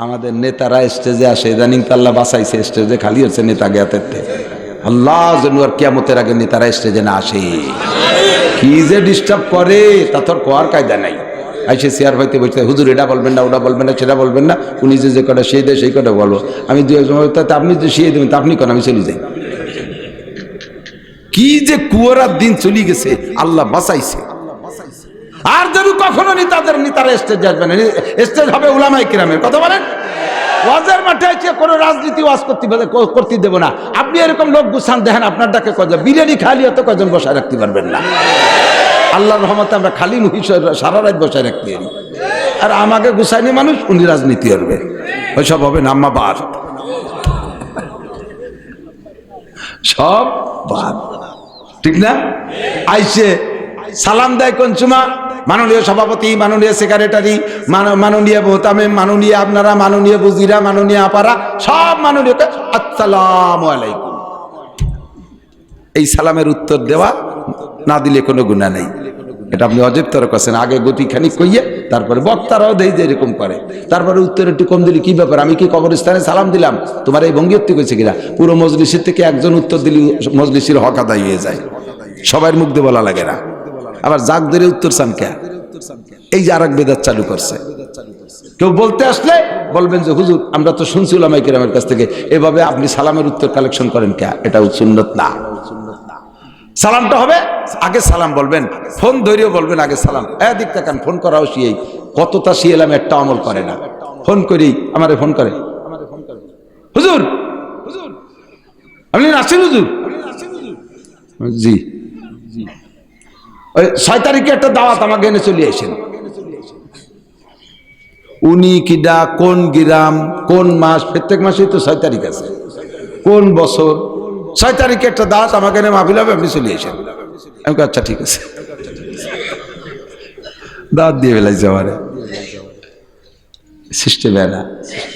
আমাদের নেতারা স্টেজে আসে, ইদানিং তো আল্লাহ বাঁচাইছে, স্টেজে খালি হচ্ছে নেতা জ্ঞাতে। আল্লাহ যেন আর কিয়ামতের আগে নেতারা স্টেজে না আসে। কি যে ডিস্টার্ব করে তা তোর কোয়ার কায়দা নাই। আইসে চেয়ার ভাইতে বসে, হুজুর এটা বলবেন না, ওটা বলবেন না, সেটা বলবেন না, উনি যে কটা সেই দেয় সেই কটা বলবো। আমি দু একজন আপনি যে শিয়ে দেবেন তা আপনি কেন, আমি চলে যাই। কি যে কুয়ারার দিন চলে গেছে, আল্লাহ বাঁচাইছে। আর যদি কখনো নেতারা স্টেজে আসবে না, স্টেজ হবে উলামায়ে কিরামের। কথা বলেন, ওয়াজের মাঠে এসে কোনো রাজনীতি ওয়াজ করতে দেবো না। আপনি এরকম লোক গুছান দেখেন, আপনার ডাকে কজন বিরিয়ানি খালি হতো, কজন বসায় রাখতে পারবেন না। আল্লাহর রহমতে আমরা খালি মুহি সারা রাত বসায় রাখতে পারি। আর আমাকে গুছাইনি মানুষ, উনি রাজনীতি করবে, ওইসব হবে না। আম্মা বাদ, সব বাদ, ঠিক না? আইসে সালাম দেয় কোন সময়? মাননীয় সভাপতি, মাননীয় সেক্রেটারি, মাননীয় মোহতামিম, মাননীয় আপনারা, মাননীয় বুজিরা, মাননীয় আপারা, সব মাননীয় আসসালামু আলাইকুম। এই সালামের উত্তর দেওয়া না দিলে কোনো গুনাহ নেই। এটা আপনি অজেব তর করছেন। আগে গতি খানিক কইয়ে তারপরে বক্তারাও দেই যে এরকম করে, তারপরে উত্তর একটু কম দিলে কি ব্যাপার, আমি কি কবরস্থানে সালাম দিলাম, তোমার এই ভঙ্গি কইছে কিনা? পুরো মজলিসের থেকে একজন উত্তর দিলে মজলিসের হক আদায় হয়ে যায়, সবার মুখ দিয়ে বলা লাগে না। আবার জাগ ধরে উত্তর চান কে? এই যে আরেক বেদাত চালু করছে। কেউ বলতে আসলে বলবেন যে হুজুর আমরা তো শুনছি উলামায়ে কিরামের কাছ থেকে, এভাবে আপনি সালামের উত্তর কালেকশন করেন কে? এটা সুন্নাত না। সালামটা হবে আগে সালাম বলবেন, ফোন ধরেও বলবেন আগে সালাম। এদিক তাকান, ফোন করাও শিয়েই কতটা শিয়েলাম, একটা আমল করে না। ফোন করি আমারে ফোন করে, হুজুর আপনি আসছেন? হুজুর জি, ওই 6 তারিখে একটা দাওয়াত আমাকে এনে চলে আসেন। উনি কিডা, কোন গ্রাম, কোন মাস? প্রত্যেক মাসেই তো 6 তারিখ আছে। কোন বছর? 6 তারিখে একটা দাওয়াত আমাকে এনে মাহফিল হবে, আপনি চলে আসেন। আমি আচ্ছা ঠিক আছে, দাওয়াত দিয়ে ফেলাইছে আমারে। সিস্টেম না,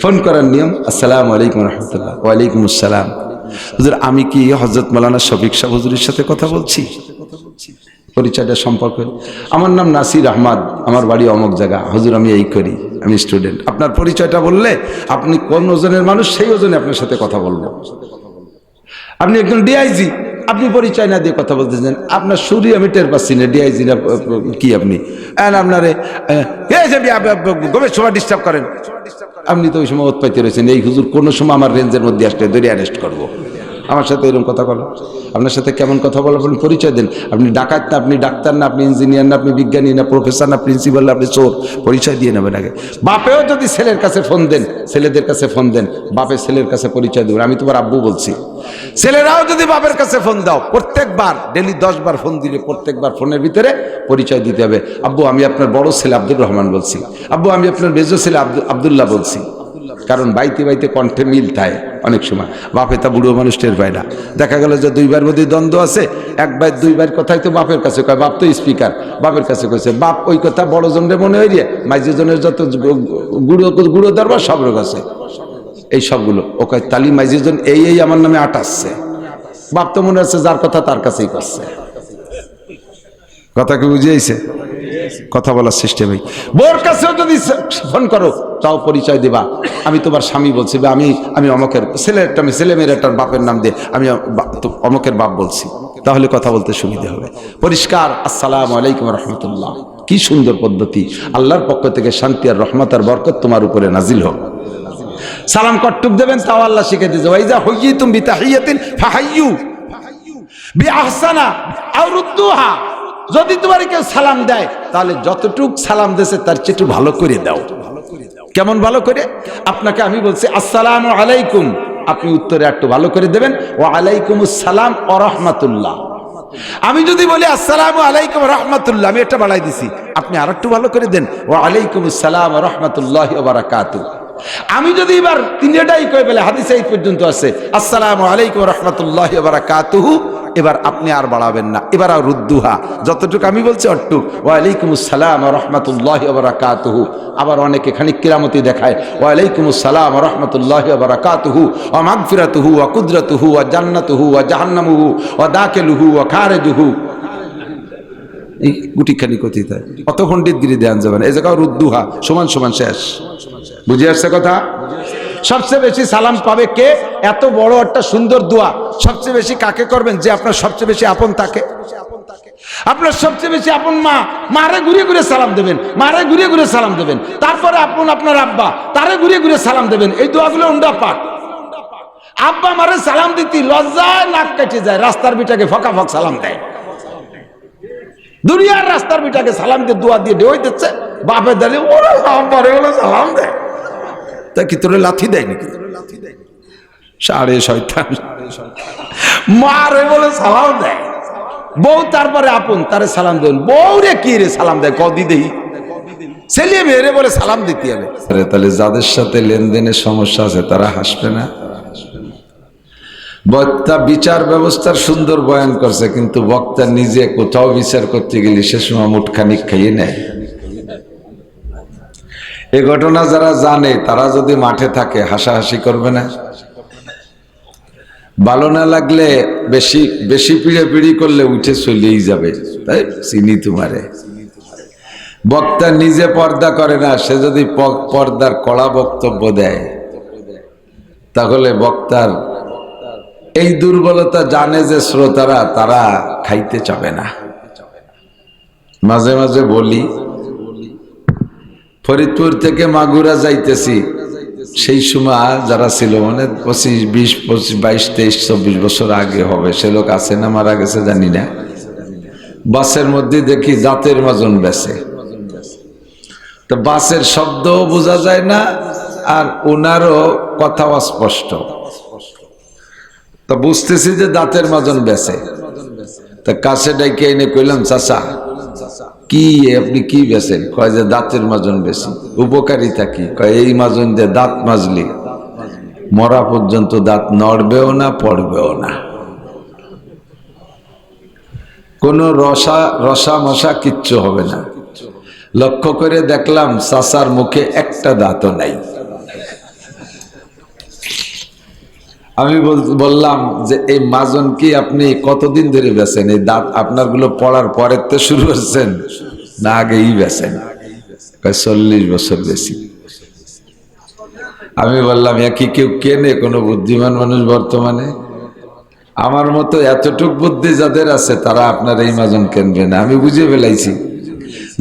ফোন করার নিয়ম, আসসালামু আলাইকুম রহমতুল্লাহ। ওয়ালাইকুম আসসালাম। হুজুর আমি কি হযরত মাওলানা শফিক সাহেব হুজুরের সাথে কথা বলছি? পরিচয়টা সম্পর্ক, আমার নাম নাসির আহমদ, আমার বাড়ি অমুক জায়গা, হুজুর আমি এই করি, আমি স্টুডেন্ট। আপনার পরিচয়টা বললে আপনি কোন ওজনের মানুষ সেই ওজনে আপনার সাথে কথা বলবো। আপনি একজন ডিআইজি, আপনি পরিচয় না দিয়ে কথা বলতেছেন, আপনার সুরি আমি টের পাচ্ছি না ডিআইজি না কি আপনি। আপনারে গভীর সময় ডিস্টার্ব করেন, আপনি তো ওই সময় উৎপাইতে রয়েছেন। এই হুজুর কোনো সময় আমার রেঞ্জের মধ্যে আসলে ধরে অ্যারেস্ট করবো। আমার সাথে এরকম কথা বলো, আপনার সাথে কেমন কথা বলো, আপনি পরিচয় দেন। আপনি ডাকাত না, আপনি ডাক্তার না, আপনি ইঞ্জিনিয়ার না, আপনি বিজ্ঞানী না, প্রফেসর না, প্রিন্সিপাল না, আপনি চোর, পরিচয় দিয়ে নেবেন আগে। বাপেও যদি ছেলের কাছে ফোন দেন, ছেলেদের কাছে ফোন দেন, বাপে ছেলের কাছে পরিচয় দেবেন, আমি তোমার আব্বু বলছি। ছেলেরাও যদি বাপের কাছে ফোন দাও, প্রত্যেকবার ডেলি 10 বার ফোন দিলে প্রত্যেকবার ফোনের ভিতরে পরিচয় দিতে হবে। আব্বু আমি আপনার বড় ছেলে আব্দুর রহমান বলছি, আব্বু আমি আপনার মেজো ছেলে আব্দুল্লাহ বলছি। কারণ বাইতে বাইতে কণ্ঠে মিল থাকে অনেক সময়, বাপে তা বুড়ো মানুষ টের পায় না। দেখা গেল যে 2 বার মধ্যে দ্বন্দ্ব আছে, 1 বার 2 বার কথাই তো বাপের কাছে কয়, বাপ তো স্পিকার, বাপের কাছে কইছে, বাপ ওই কথা বড় জনরে মনে হয়ে দিয়ে মাইজি জনের যত গুঁড়ো দরবার সব রোগ আছে, এই সবগুলো ও কয় তালি মাইজি জন এই আমার নামে আটাচ্ছে। বাপ তো মনে হচ্ছে যার কথা তার কাছেই করছে। কথা কি বুঝিয়েছে? কথা বলার সিস্টেমে বোর কাছেও যদি ফোন করো তাও পরিচয় দিবা, আমি তোমার স্বামী বলছি, আমি অমকের ছেলেটা, আমি ছেলে মেয়ের একটা বাপের নাম দিয়ে আমি অমকের বাপ বলছি, তাহলে কথা বলতে সুবিধা হবে। পরিষ্কার আসসালামু আলাইকুম রহমতুল্লাহ, কি সুন্দর পদ্ধতি। আল্লাহর পক্ষ থেকে শান্তি আর রহমত আর বরকত তোমার উপরে নাজিল হোক। সালাম কটুক দেবেন তাও আল্লাহ শিখে দিয়েছে, ওয়াইজা হুইয়িতুম বিতাহিয়াতিন ফাহাইয়ু বিআহসানা আও রুদ্দুহা। যদি তোমার কেউ সালাম দেয় তাহলে যতটুক সালাম দিয়েছে তার চেয়ে একটু ভালো করে দাও। কেমন ভালো করে? আপনাকে আমি বলছি আসসালামু আলাইকুম, আপনি উত্তরে একটু ভালো করে দেবেন ওয়া আলাইকুমুস সালাম ওয়া রাহমাতুল্লাহ। আমি যদি বলি আসসালামু আলাইকুম রাহমাতুল্লাহ, আমি এটা বাড়াই দিছি, আপনি আর একটু ভালো করে দেন ওয়া আলাইকুমুস সালাম ওয়া রাহমাতুল্লাহি ওয়া বারাকাতুহু। আমি যদি এবার তিনটাই কই বলে, হাদিসে এই পর্যন্ত আছে আসসালামু আলাইকুম রাহমাতুল্লাহি ওয়া বারাকাতুহু, এবার আপনি আর বাড়াবেন না, এবার আর রুদ্দুহা, যতটুকু আমি বলছি অতটুক ওয়া আলাইকুমুস সালাম ওয়া রাহমাতুল্লাহি ওয়া বারাকাতুহু। আবার অনেকে খানিক কিরামতি দেখায় ওয়া আলাইকুমুস সালাম ওয়া রাহমাতুল্লাহি ওয়া বারাকাতুহু ওয়া মাগফিরাতুহু ওয়া কুদরাতুহু ওয়া জান্নাতুহু ওয়া জাহান্নামুহু ওয়া দাখিলুহু ওয়া খারিজুহু। এই গুটি খানিক কথিত অত পণ্ডিতগিরি দেন যাবেন, এই জায়গায় রুদ্দুহা সমান সমান শেষ। বুঝে আসছে কথা? সবচেয়ে বেশি সালাম পাবে কে? এত বড় একটা সুন্দর দোয়া সবচেয়ে বেশি কাকে করবেন? যে আপনার সবচেয়ে বেশি আপন তাকে। আপনার সবচেয়ে বেশি আপন মা, মারে ঘুরে ঘুরে সালাম দেবেন, মারে ঘুরে ঘুরে সালাম দেবেন। তারপরে আপন আপনার আব্বা, তারে ঘুরে ঘুরে সালাম দেবেন। এই দোয়াগুলো উন্ডা পাক। আব্বা মারে সালাম দিতে লজ্জায় নাক কেটে যায়, রাস্তার বিটাকে ফকা ফক সালাম দেয়। দুনিয়ার রাস্তার বিটাকে সালাম দিয়ে দোয়া দিয়ে ঢেউই দিচ্ছে, বাপে দাঁড়িয়ে ওরা আব্বারে বলে সালাম দেয়। তা কি তোরে লাথি দেয় নাকি? সাড়ে শয়তান মারে বলে সালাম দেয়। বউ তারপরে আপন তারে সালাম দেন। বউ রে কি রে সালাম দেয় কদি দেই, ছেলে মেয়েরে বলে সালাম দিতে হবে। তাহলে যাদের সাথে লেনদেনের সমস্যা আছে তারা হাসবে না? বক্তা বিচার ব্যবস্থার সুন্দর বয়ান করছে, কিন্তু বক্তা নিজে কোথাও বিচার করতে গেলে সে সময় মুটখানি খাইয়ে নেয়। এই ঘটনা যারা জানে তারা যদি মাঠে থাকে হাসাহাসি করবে না? ভালো না লাগলে বেশি বেশি পিড়ি করলে উঠে চলেই যাবে। তাই চিনি তোমারে। বক্তা নিজে পর্দা করে না, সে যদি পর্দার কড়া বক্তব্য দেয় তাহলে বক্তার এই দুর্বলতা জানে যে শ্রোতারা তারা খাইতে চাবে না। মাঝে মাঝে বলি, ফরিদপুর থেকে মাগুরা যাইতেছি, সেই সময় যারা ছিল মানে 25, 20, 22, 23, 24 বছর আগে হবে, সে লোক আছে না মারা গেছে জানি না। বাসের মধ্যে দেখি দাঁতের মাজন বেচে, তো বাসের শব্দও বোঝা যায় না আর ওনারও কথা অস্পষ্ট। তো বুঝতেছি যে দাঁতের মাজন বেচে। তা কাছে ডাইকে এনে কইলাম, চাচা কি আপনি কি বেচেন? কয় যে দাঁতের মাজন বেশি। উপকারিতা কি? কয় এই মাজন দিয়ে দাঁত মাজলি মরা পর্যন্ত দাঁত নড়বেও না পড়বেও না, কোনো রসা মশা কিচ্ছু হবে না। লক্ষ্য করে দেখলাম চাচার মুখে একটা দাঁতও নাই। আমি বললাম যে এই মাজন কি আপনি কতদিন ধরে বেচেন? এই দাঁত আপনার গুলো পড়ার পরের তো শুরু করছেন না আগেই বেচেন? 40 বছর বেশি। আমি বললাম একই কেউ কেনে কোনো বুদ্ধিমান মানুষ বর্তমানে? আমার মতো এতটুক বুদ্ধি যাদের আছে তারা আপনার এই মাজন কিনবে না। আমি বুঝে ফেলাইছি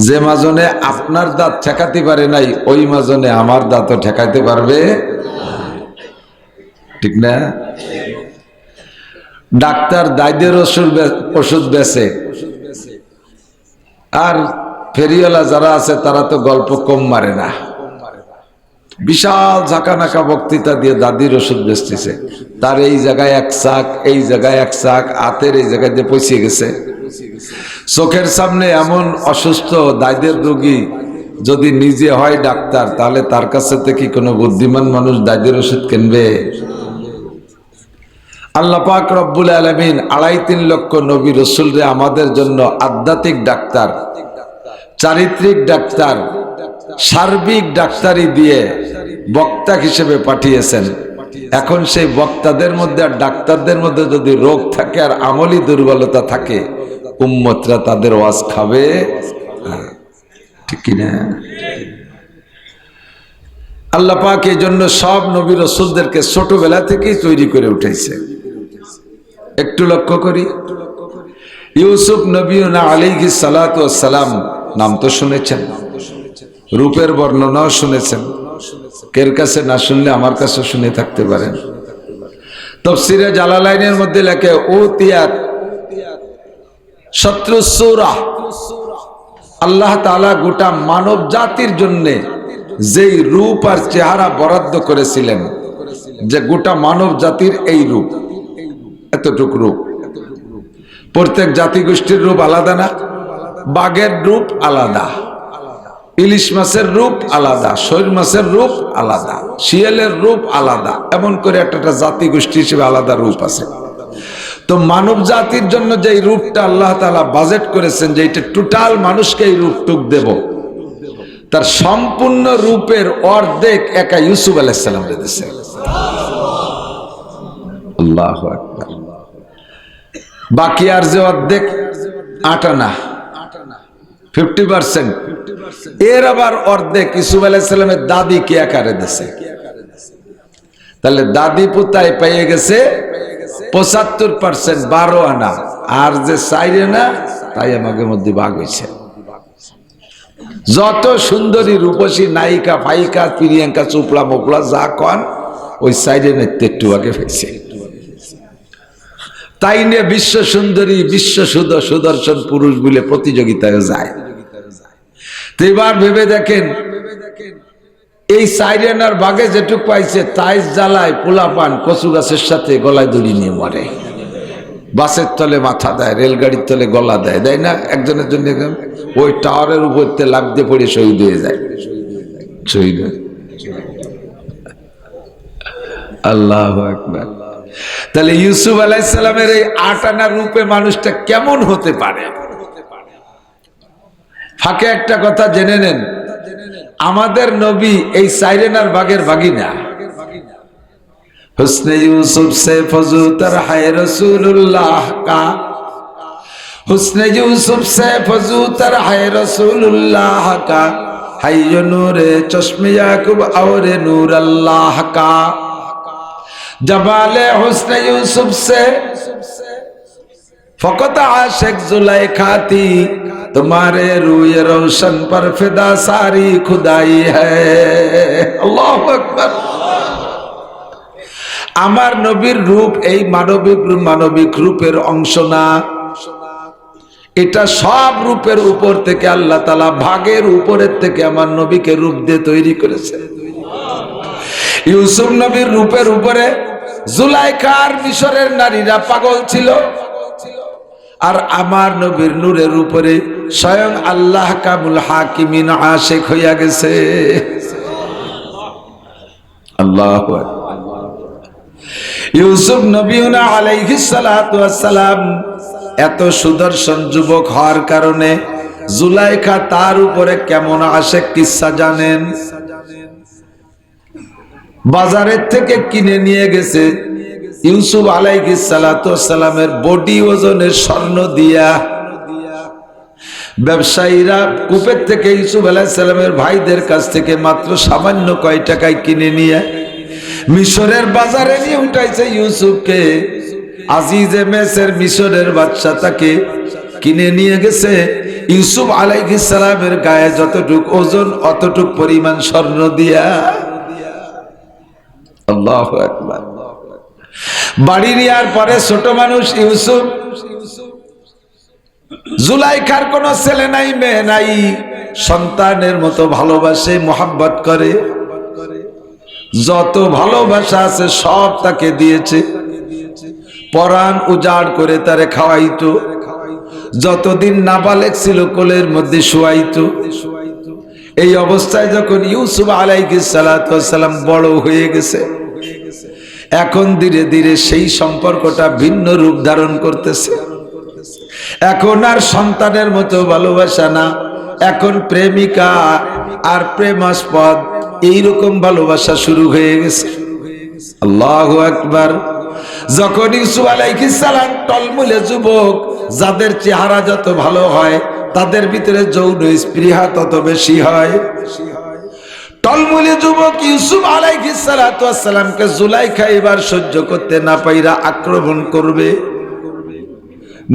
যে মাজনে আপনার দাঁত ঠেকাতে পারে নাই, ওই মাজনে আমার দাঁতও ঠেকাইতে পারবে, ঠিক না? ডাক্তার দায়দের ওষুধ বেচে, আর ফেরিওয়ালা যারা আছে তারা তো গল্প কম মারে না। বিশাল ঝাঁকানাকা বক্তৃতা দিয়ে দাদির ওষুধ বেচতেছে। তার এই জায়গায় এক চাক, এই জায়গায় এক চাক, হাতের এই জায়গায় দিয়ে পৌঁছে গেছে। চোখের সামনে এমন অসুস্থ দায়দের রোগী যদি নিজে হয় ডাক্তার, তাহলে তার কাছে থেকে কোনো বুদ্ধিমান মানুষ দায়দের ওষুধ কিনবে? আল্লাহ পাক রব্বুল আলামিন 2.5-3 লক্ষ নবী রাসূলরে আমাদের জন্য আধ্যাত্মিক ডাক্তার, চারিত্রিক ডাক্তার, সার্বিক ডাক্তারি দিয়ে বক্তা হিসেবে পাঠিয়েছেন। এখন সেই বক্তাদের মধ্যে আর ডাক্তারদের মধ্যে যদি রোগ থাকে আর আমলি দুর্বলতা থাকে, উম্মতরা তাদের ওয়াজ খাবে, ঠিক কিনা? আল্লাহ পাক এই জন্য সব নবী রাসূলদেরকে ছোটবেলা থেকেই তৈরি করে উঠেছে। একটু লক্ষ্য করি, ইউসুফ নবী আলাইহিস সালাতু ওয়াস সালাম নাম তো শুনেছেন, রূপের বর্ণনাও শুনেছেন। কের কাছে না শুনলে আমার কাছে শুনে থাকতে পারেন। তাফসীরে জালালাইনের মধ্যে লেখে উতিয়াত শত্রু সূরা। আল্লাহ তাআলা গোটা মানব জাতির জন্য যেই রূপ আর চেহারা বরাদ্দ করেছিলেন, যে গোটা মানব জাতির এই রূপ, এতটুক রূপ। প্রত্যেক জাতিগোষ্ঠীর রূপ আলাদা না? বাঘের রূপ আলাদা, ইলিশ মাছের রূপ আলাদা, শৈল মাছের রূপ আলাদা, শিয়ালের রূপ আলাদা, এমন করে একটা জাতিগোষ্ঠী হিসেবে আলাদা রূপ আছে। তো মানব জাতির জন্য যে রূপটা আল্লাহ তাআলা বাজেট করেছেন, যে এটা টোটাল মানুষকে এই রূপটুক দেব, তার সম্পূর্ণ রূপের অর্ধেক একা ইউসুফ আলাইহিস সালাম দিয়েছে। আল্লাহু আকবার। বাকি আর যে অর্ধেক 8 আনা 50%। এর আবার অর্ধেক ইউসুফ আলাইহিস সালামের দাদি কে আকারে দিয়েছে। তাহলে দাদি পুতায় পেয়ে গেছে 75%, 12 আনা, আর যে 4 আনা তাই আমাকে মধ্যে ভাগ হয়েছে। যত সুন্দরী রূপসী নায়িকা ফাইকা প্রিয়াঙ্কা চোপড়া মোপড়া যা কন ওই 4 আনার একটু আগে পেয়েছে। তাই নিয়ে বিশ্ব সুন্দরী বিশ্ব সুদর্শন পুরুষ বলে প্রতিযোগিতায় যায়। তো এবার ভেবে দেখেন, এই 4 আনার বাগে যেটুক পাইছে তাই জ্বালায় পোলাপান কচু গাছের সাথে গলায় দড়ি নিয়ে মরে। বাসের তলে মাথা দেয়, রেলগাড়ির তলে গলা দেয়, দেয় না একজনের জন্য। ওই টাওয়ারের উপর লাফ দিয়ে পড়ে শহীদ হয়ে যায়। শহীদ আল্লাহু আকবার। তাহলে ইউসুফ আলাইহিস সালামের এই 8 আনা রূপে মানুষটা কেমন হতে পারে? ফাঁকে একটা কথা জেনে নেন, আমাদের নবী এই 4 আনার বাগের ভাগিনা। हुस्न यूसुफ से फजूतर है रसूलुल्लाह का, हुस्न यूसुफ से फजूतर है रसूलुल्लाह का, है यो नूरे चश्मे याकूब और नूर अल्लाह का। जमाले हुस्न यूसुफ से फकत आशिक जुलेखा थी, तुम्हारे रूय रोशन पर फिदा सारी खुदाई है। अल्लाहु अकबर। আমার নবীর রূপ এই মানবিক রূপের অংশ না, এটা সব রূপের উপর থেকে আল্লাহ তাআলা ভাগের উপরের থেকে আমার নবীকে রূপ দিয়ে তৈরি করেছে। ইউসুফ নবীর রূপের উপরে জুলাইখার মিশরের নারীরা পাগল ছিল, আর আমার নবীর নূরের উপরে স্বয়ং আল্লাহ কামুল হাকিমিন আশিক হইয়া গেছে। আল্লাহু আকবার। ইউসুফ নবীনা আলাইহিস সালাতু ওয়াস সালাম এত সুদর্শন যুবক হওয়ার কারণে জুলাইখা তার উপরে কেমন আশিক কিসসা জানেন? বাজারের থেকে কিনে নিয়ে গেছে ইউসুফ আলাইহিস সালাতু ওয়াস সালামের বডি ওজনের স্বর্ণ দিয়া। ব্যবসায়ীরা কূপের থেকে ইউসুফ আলাইহিস সালামের ভাইদের কাছ থেকে মাত্র সামান্য কয় টাকায় কিনে নিয়ে মিশরের বাজারে নিয়ে উঠাইছে ইউসুফকে। আজিজে মেসের মিশরের বাদশা তাকে কিনে নিয়ে গেছে ইউসুফ আলাইহিস সালামের গায়ে যতটুক ওজন অতটুক পরিমাণ স্বর্ণ দিয়া। আল্লাহু আকবার। বাড়ি নেওয়ার পরে ছোট মানুষ ইউসুফ, জুলাইখার কোনো ছেলে নাই মেয়ে নাই, সন্তানের মতো ভালোবাসে মোহাব্বত করে, যত ভালোবাসা আছে সব তাকে দিয়েছে, পরাণ উজাড় করে তারে খাওয়াইতো, যতদিন নাবালেগ ছিল কোলের মধ্যে শুয়াইতো। এই অবস্থায় যখন ইউসুফ আলাইহিস সালাতু ওয়াস সালাম বড় হয়ে গেছে, এখন ধীরে ধীরে সেই সম্পর্কটা ভিন্ন রূপ ধারণ করতেছে। এখন আর সন্তানের মতো ভালোবাসা না, এখন প্রেমিকা আর প্রেমাস্পদ এইরকম ভালোবাসা শুরু হয়ে গেছে। আল্লাহু আকবার। যখন ইউসুফ আলাইহিস সালাম টলমলে যুবক, যাদের চেহারা যত ভালো হয় তাদের ভিতরে যৌন স্পৃহা তত বেশি হয়। টলমলে যুবক ইউসুফ আলাইহিস সালাতু ওয়াস সালামকে জুলাইখা এবার সহ্য করতে না পাইরা আক্রমণ করবে।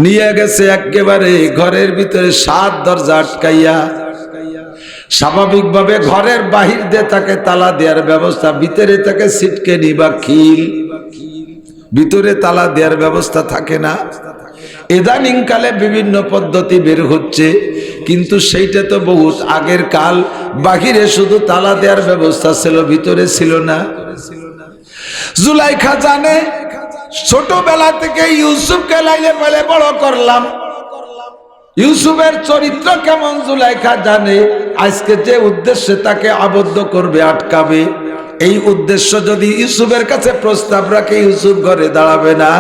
নিয়ে গেছে একেবারে ঘরের ভিতরে 7 দরজা আটকাইয়া। স্বাভাবিকভাবে ঘরের বাহির দিয়ে তাকে তালা দেওয়ার ব্যবস্থা, ভিতরে তাকে সিটকেনি বা খিল, ভিতরে তালা দেওয়ার ব্যবস্থা থাকে না। ইদানিং কালে বিভিন্ন পদ্ধতি বের হচ্ছে, কিন্তু সেইটা তো বহুত আগের কাল। বাহিরে শুধু তালা দেওয়ার ব্যবস্থা ছিল, ভিতরে ছিল না। জুলাইখা জানে ছোটবেলা থেকে ইউসুফকে লাইলে পেলে বড় করলাম, ইউসুফের চরিত্র কেমন জুলাইখা জানে। আজকে যে উদ্দেশ্যে তাকে আবদ্ধ করবে, আটকাবে, এই উদ্দেশ্য যদি ইউসুফের কাছে প্রস্তাব রাখে, ইউসুফ ঘরে দাঁড়াবে না,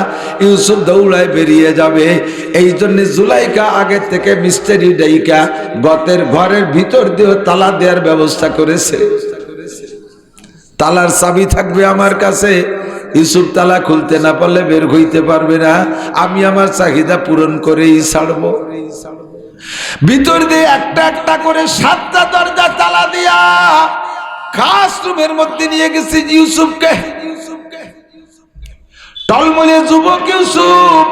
ইউসুফ দৌড়ায় বেরিয়ে যাবে। এই জন্য জুলাইখা আগে থেকে মিস্টারি ডাইকা ঘরের ভিতর দিয়ে তালা দেওয়ার ব্যবস্থা করেছে। তালার চাবি থাকবে আমার কাছে, ইউসুফ তালা খুলতে না পারলে বের হইতে পারবে না, আমি আমার চাহিদা পূরণ করেই ছাড়বো। ভিতর দিয়ে একটা একটা করে 7টা দরজা তালা দিয়া খাস রুমের মধ্যে নিয়ে গেছে ইউসুফকে। টলমলে যুবক ইউসুফ,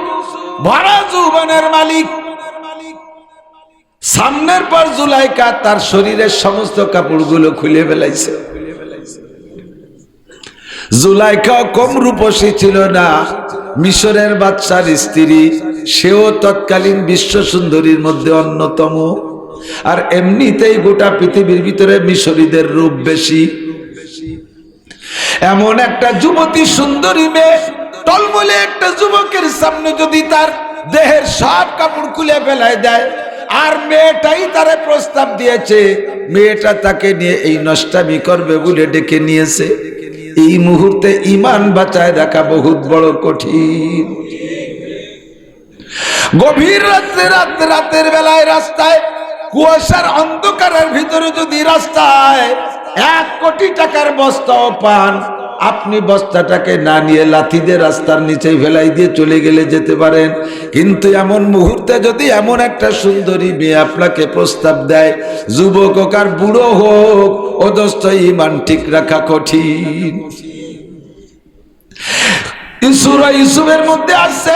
ভরা যৌবনের মালিক। সামনের পর জুলাইকা তার শরীরের সমস্ত কাপড়গুলো খুলে ফেলাইছে। জুলাইকা কম রূপসী ছিল না, মিশরের বাদশার স্ত্রী, সেও তৎকালীন বিশ্ব সুন্দরীর মধ্যে অন্যতম। আর এমনিতেই গোটা পৃথিবীর ভিতরে মিশরীদের রূপ বেশি। এমন একটা যুবতী সুন্দরী মেয়ে, টলমলে একটা যুবকের সামনে যদি তার দেহের সব কাপড় খুলে ফেলায় দেয়, আর মেয়েটাই তারে প্রস্তাব দিয়েছে, মেয়েটা তাকে নিয়ে এই নষ্টামি করবে বলে ডেকে নিয়েছে, এই মুহূর্তে ঈমান বাঁচায় রাখা বহুত বড় কঠিন। গভীর রাতের বেলায় রাস্তায়, কুয়াশার অন্ধকারের ভিতরে যদি রাস্তায় 1 কোটি টাকার বস্তাও পান, আপনি বস্তাটাকে না নিয়ে লাথি দিয়ে রাস্তার নিচে ফেলাই দিয়ে চলে গেলে যেতে পারেন। কিন্তু এমন মুহূর্তে যদি এমন একটা সুন্দরী মেয়ে আপনাকে প্রস্তাব দেয়, যুবক হোক আর বুড়ো হোক, ও দোস্ত ঈমান ঠিক রাখা কঠিন। ইউসুফের মধ্যে আসছে,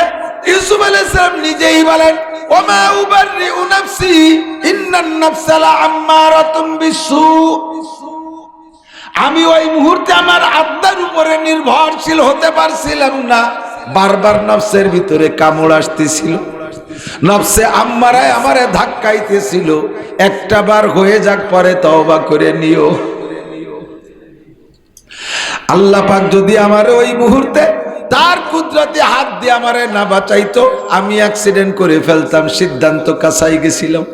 ইউসুফ আলাইহিস সালাম নিজেই বলেন, ওমা উবাররিউ নাফসি ইন্নান নাফসা লাআম্মারাতুম বিসু। আমি ওই মুহূর্তে আমার আত্মার উপরে নির্ভরশীল হতে পারছিলাম না। বারবার নফসের ভিতরে কামড় আসতেছিল, নফসে আম্মারায় আমারে ধাক্কাইতেছিল। একটা বার হয়ে যাক, পরে তওবা করে নিও। আল্লাহ পাক যদি আমার ওই মুহূর্তে তার কুদরতে হাত দিয়ে আমারে না বাঁচাইতো, আমি অ্যাক্সিডেন্ট করে ফেলতাম। সিদ্ধান্ত কাছাই গেছিলাম।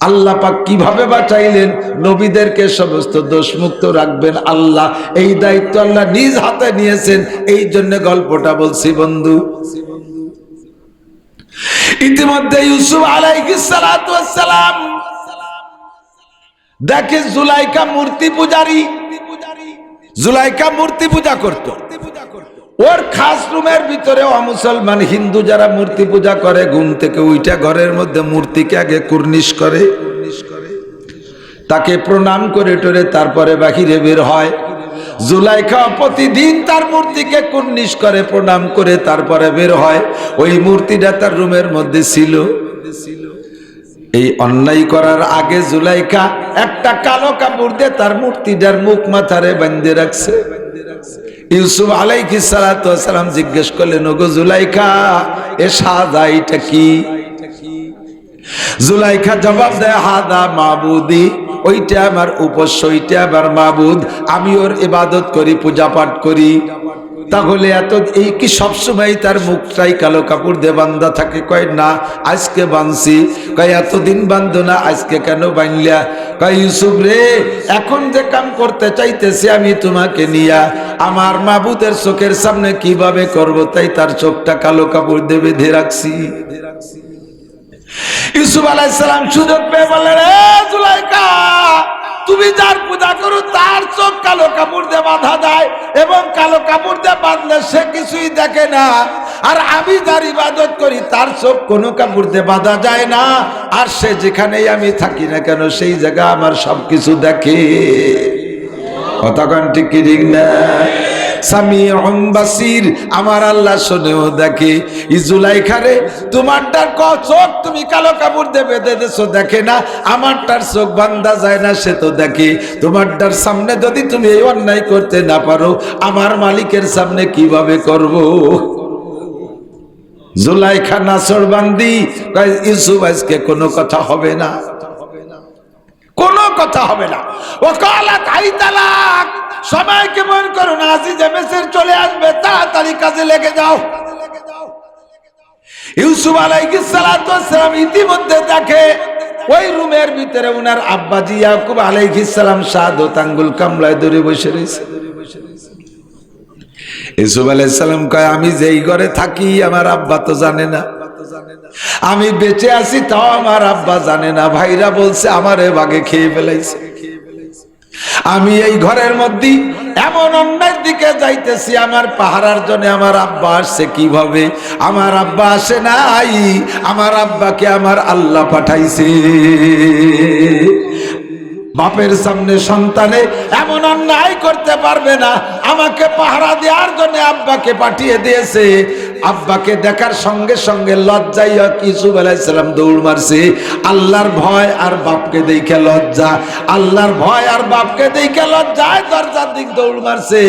আল্লাহ পাক কিভাবে বাঁচাইলেন? নবীদেরকে সমস্ত দোষমুক্ত রাখবেন আল্লাহ, এই দায়িত্ব আল্লাহ নিজ হাতে নিয়েছেন। এই জন্য গল্পটা বলছি বন্ধু। ইতিমধ্যে ইউসুফ আলাইহিস সালাতু ওয়াস সালাম দেখে জুলাইকা মূর্তি পূজারী। জুলাইকা মূর্তি পূজা করত। ওর খাস রুমের ভিতরে অমুসলমান হিন্দু যারা মূর্তি পূজা করে, ঘুম থেকে উইটা ঘরের মধ্যে মূর্তিকে আগে কুর্নিশ করে, তাকে প্রণাম করে টরে তারপরে বাহিরে বের হয়। জুলাইখা প্রতিদিন তার মূর্তিকে কুর্নিশ করে, প্রণাম করে তারপরে বের হয়। ওই মূর্তিটা তার রুমের মধ্যে ছিল। এই অন্যায় করার আগে জুলাইখা একটা কালো কাপড় দিয়ে তার মূর্তিটার মুখ মাথারে বাঁধে রাখছে। ইউসুফ আলাইহিস সালাতু ওয়াস সালাম জিজ্ঞেস করলেন, ওগো জুলাইখা, এ সাদা এটা কি? জুলাইখা জবাব দেয়, হাদা মাবুদি, ওইটা আমার উপাস্য, ওইটা আমার মাবুদ, আমি ওর ইবাদত করি, পূজা পাঠ করি। তাহলে এত এই কি সবসময় তার মুখটাই কালো কাপড় দিয়ে বান্ধা থাকে? কয় না, আজকে বাঁধছি। কয় এতদিন বান্ধো না, আজকে কেন বাঁধলা? কয় ইউসুফ রে, এখন যে কাম করতে চাইতেছি আমি তোমাকে নিয়া, আমার মাবুদের চোখের সামনে কিভাবে করব, তাই তার চোখটা কালো কাপড় দিয়ে বেঁধে রাখছি। ইউসুফ আলাইহিস সালাম সুযোগ পেয়ে বললেন, এ জুলাইখা, তুমি যার পূজা করো তার চোখ কালো কাপড় দিয়ে বাঁধা যায়, এবং কালো কাপড় দিয়ে বাঁধলে সে কিছুই দেখে না। আর আমি যার ইবাদত করি তার চোখ কোনো কাপড় দিয়ে বাঁধা যায় না, আর সে যেখানেই আমি থাকি না কেন সেই জায়গা আমার সবকিছু দেখে। কতক্ষণ ঠিক কি ঠিক না? সামিউন বাসির, আমার আল্লাহ শোনেও দেখে। জুলাইখারে, তোমারটার চোখ তুমি কালো কাপড় দিয়ে বেঁধে দেছো, দেখে না? আমারটার চোখ বান্ধা যায় না, সে তো দেখে। তোমারটার সামনে যদি তুমি এই অন্যায় করতে না পারো, আমার মালিকের সামনে কিভাবে করব? জুলাইখা নাসর বান্দি, ইউসুফ আজকে কোনো কথা হবে না, কোনো কথা হবে না। ও কালাত আই তালাক, সবাইকে মন করো না, আজিজে মিসর চলে আসবে, তাড়াতাড়ি কাজে লেগে যাও। ইউসুফ আলাইহিস সালাতু ওয়াস সালাম ইতিমধ্যে দেখে ওই রুমের ভিতরে উনার আব্বাজি ইয়াকুব আলাইহিস সালাম শাহাদত আঙ্গুল কামলায় ধরে বসে রয়েছে। ইউসুফ আলাইহিস সালাম কয়, আমি যেই ঘরে থাকি আমার আব্বা তো জানে না, আমি বেঁচে আছি তাও আমার আব্বা জানে না। ভাইরা বলছে আমারে বাগে খেয়ে ফেলাইছে। আমি এই ঘরের মধ্যে এমন অন্যায়ের দিকে যাইতেছি, আমার পাহারার জন্য আমার আব্বা আসছে। কিভাবে? আমার আব্বা আসে নাই, আমার আব্বাকে আমার আল্লাহ পাঠাইছে। বাপের সামনে সন্তানে এমন অন্যায় করতে পারবে না, আমাকে পাহারা দেওয়ার জন্য আব্বাকে পাঠিয়ে দিয়েছে। আব্বাকে দেখার সঙ্গে সঙ্গে লজ্জায় ইউসুফ আলাইহিস সালাম দৌড় মারছে। আল্লাহর ভয় আর বাপকে দেখে লজ্জা, আল্লাহর ভয় আর বাপকে দেখে লজ্জায় দরজার দিক দৌড় মারছে।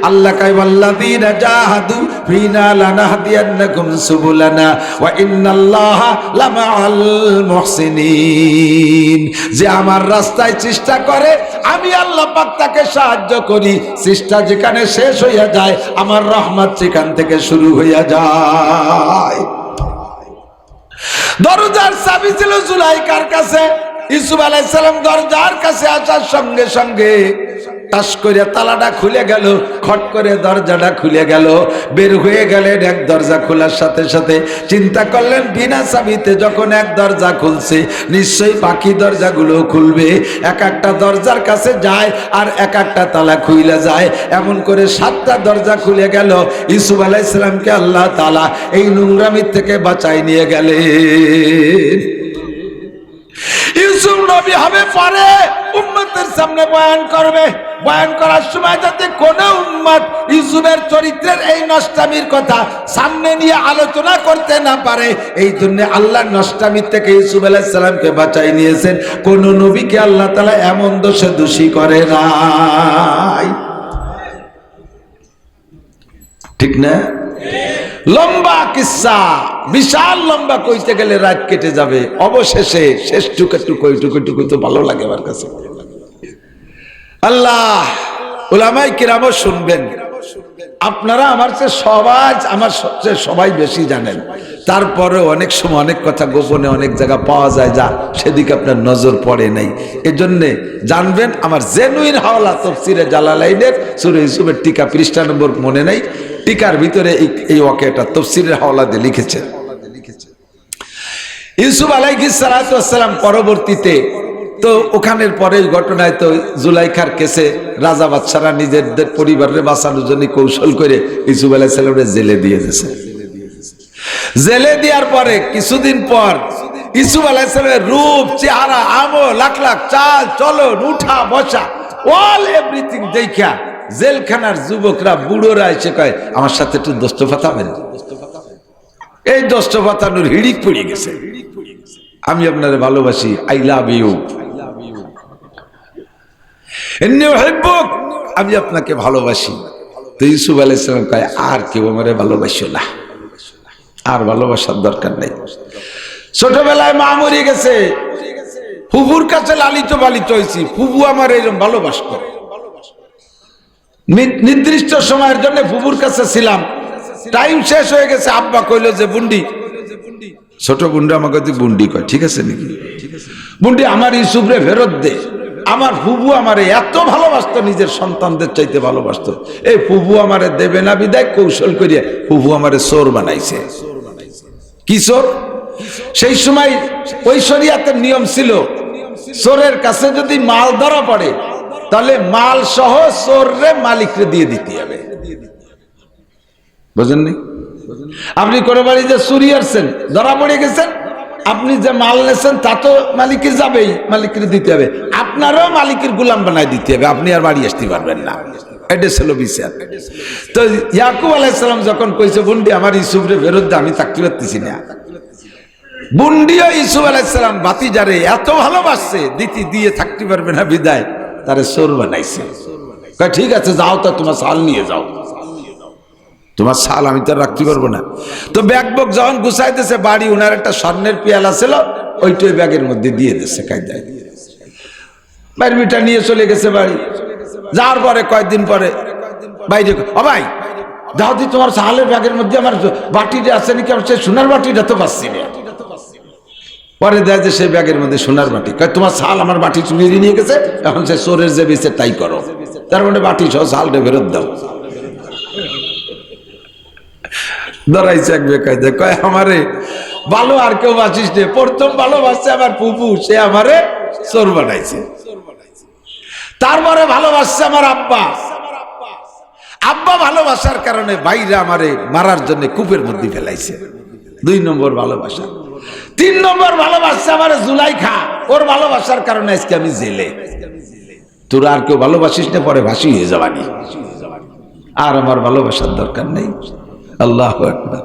আল্লাহ কয় ওয়াল্লাযীনা জাহাদু ফিনা লানাহদিয়ান্নাকুম সুবুলানা ওয়া ইন্নাল্লাহা লামাআল মুহসিনিন। যে আমার রাস্তায় চেষ্টা করে আমি আল্লাহ পাক তাকে সাহায্য করি। চেষ্টা যেখানে শেষ হইয়া যায় আমার রহমত সেখান থেকে শুরু হইয়া যায়। দরজার চাবি ছিল জুলাইখার কাছে। ইউসুফ আলাইহিস সালাম দরজার কাছে আসার সঙ্গে সঙ্গে টাস করে তালাটা খুলে গেল, খট করে দরজাটা খুলে গেল। বের হয়ে গেলেন, এক দরজা খোলার সাথে সাথে চিন্তা করলেন বিনা চাবিতে যখন এক দরজা খুলছে নিশ্চয়ই বাকি দরজাগুলো খুলবে। এক একটা দরজার কাছে যায় আর এক একটা তালা খুলে যায়, এমন করে 7টা দরজা খুলে গেল। ইউসুফ আলাইহিস সালামকে আল্লাহ তাআলা এই নোংরামি থেকে বাঁচাই নিয়ে গেলেন। ইউসুফ নবী হবে পরে উম্মতের সামনে বয়ান করবে। বয়ান করার সময় যাতে কোন উম্মত ইউসুফের চরিত্রের এই নষ্টামির কথা সামনে নিয়ে আলোচনা করতে না পারে, এই জন্য আল্লাহ নষ্টামির থেকে ইউসুফ আলাইহিস সালামকে বাঁচাই নিয়েছেন। কোন নবীকে আল্লাহ তাআলা এমন দোষে দোষী করে নাই। ঠিক না? লম্বা কিসসা, বিশাল লম্বা, কইতে গেলে রাত কেটে যাবে। অবশেষে শেষ টুকু তো ভালো লাগে আমার কাছে। আল্লাহ উলামায়ে কিরামও শুনবেন। আপনারা আমার চেয়ে সবাই বেশি জানেন, তারপরে অনেক সময় অনেক কথা গোপনে অনেক জায়গা পাওয়া যায় যা সেদিকে আপনার নজর পড়ে নাই। এজন্যে জানবেন আমার জেনুইন হাওলা তাফসীরে জালালাইনের সূরা ইউসুফের টিকা পৃষ্ঠা নম্বর মনে নাই, টিকার ভিতরে এই ওয়াকিয়াটা তাফসীরের হাওলা দিয়ে লিখেছেন। ইউসুফ আলাইহিস সালাতু ওয়াস সালাম পরবর্তীতে তো ওখানের পরের ঘটনায় তো জুলাইখার কেসে রাজা বাদশারা নিজেদের পরিবারের বাঁচানোর জন্য কৌশল করে ইউসুফ আলাইহিস সালামের জেলে দিয়ে দিয়েছে। জেলে দেওয়ার পরে কিছুদিন পর ইউসুফ আলাইহিস সালামের রূপ, চেহারা, আমল, লাখ লাখ চাল চলন, উঠা বসা, অল এভরিথিং দেখা জেলখানার যুবকরা বুড়োরা এসে কয় আমার সাথে একটু দোস্ত ফাতাবেন। এই দোস্ত ফাতানোর হিড়িক পড়ে গেছে। আমি আপনারে ভালোবাসি, আই লাভ ইউ, আমি আপনাকে ভালোবাসি। তো ইউসুফ আলাইহিস সালাম কয় আর কেউ আমারে ভালোবাসো না, আর ভালোবাসার দরকার নেই। ছোটবেলায় মা মরে গেছে, ফুফুর কাছে লালিত পালিত হয়েছি, ফুফু আমার এরকম ভালোবাসত। নির্দিষ্ট সময়ের জন্য ফুফুর কাছে ছিলাম, টাইম শেষ হয়ে গেছে। আব্বা কইল যে বুন্ডি, ছোট বুন্ডি আমাকে বুন্ডি কয়, ঠিক আছে নাকি? বুন্ডি আমার ইউসুফরে ফেরত দে। আমার ফুফু আমারে এত ভালোবাসতো, নিজের সন্তানদের চাইতে ভালোবাসতো। এই ফুফু আমারে দেবে না বিদায় কৌশল করিয়া ফুফু আমারে চোর বানাইছে। কি চোর? সেই সময় ওই শরিয়াতের নিয়ম ছিল, চোরের কাছে যদি মাল ধরা পড়ে তাহলে মাল সহ চোররে মালিকরে দিয়ে দিতে হবে। বুঝেননি? আপনি কোনো বাড়ি যে চুরি আসছেন, ধরা পড়ে গেছেন, আপনি যে মাল নেছেন তা তো মালিকের যাবেই, মালিকের দিতে হবে। আপনারও মালিকের গোলাম বানায় দিতে হবে, আপনি আর বাড়ি আসতে পারবেন না। এটা ছিল বিচার। তো ইয়াকুব আলাইহিস সালাম যখন কইছে বুন্ডি আমার ইউসুফরে ফেরত দে, আমি থাকতে পারতেছি না। বুন্ডিও ইউসুফ আলাইহিস সালাম ভাতিজারে এত ভালোবাসছে, দিয়ে থাকতে পারবে না বিদায় তারে চোর বানাইছে। কয় ঠিক আছে যাও, তো তোমার শাল নিয়ে যাও, তোমার শাল আমি তো রাখতে পারবো না। তো ব্যাগ বক যখন গুছাইতেছে বাড়ি, ওনার একটা স্বর্ণের পেয়ালা ছিল, ওইটাই ব্যাগের মধ্যে দিয়ে দিচ্ছে কায়দায়। বাইরবিটা নিয়ে চলে গেছে বাড়ি। যাওয়ার পরে কয়েকদিন পরে বাইরে, ও ভাই যাও দি তোমার শালের ব্যাগের মধ্যে আমার বাটিটা আছে নাকি, আমার সেই সোনার বাটিটা তো পাচ্ছি না। পরে দেয় যে সেই ব্যাগের মধ্যে সোনার বাটি। কয় তোমার শাল আমার বাটি চুরিয়ে নিয়ে গেছে, এখন সে চোরের যে বেছে তাই করো। তার মানে বাটি সহ শালটা ফেরত দাও। ধরাইছে এক বেকায়দা, কয় আমারে ভালো আর কেউ বাঁচিস নে, প্রথম ভালোবাসছে আমার ফুফু, সে আমারে চোর বানাইছে। তারপরে ভালোবাসছে আমার আব্বা। আব্বা ভালোবাসার কারণে বাইরে আমারে মারার জন্য কূপের মধ্যে ফেলাইছে, 2 নম্বর ভালোবাসা। 3 নম্বর ভালোবাসছে আমার জুলাইখা, ওর ভালোবাসার কারণে আজকে আমি জেলে। তোরা আর কেউ ভালোবাসিস না, পরে ভাসি হয়ে যাবানি, আর আমার ভালোবাসার দরকার নেই। আল্লাহু আকবার।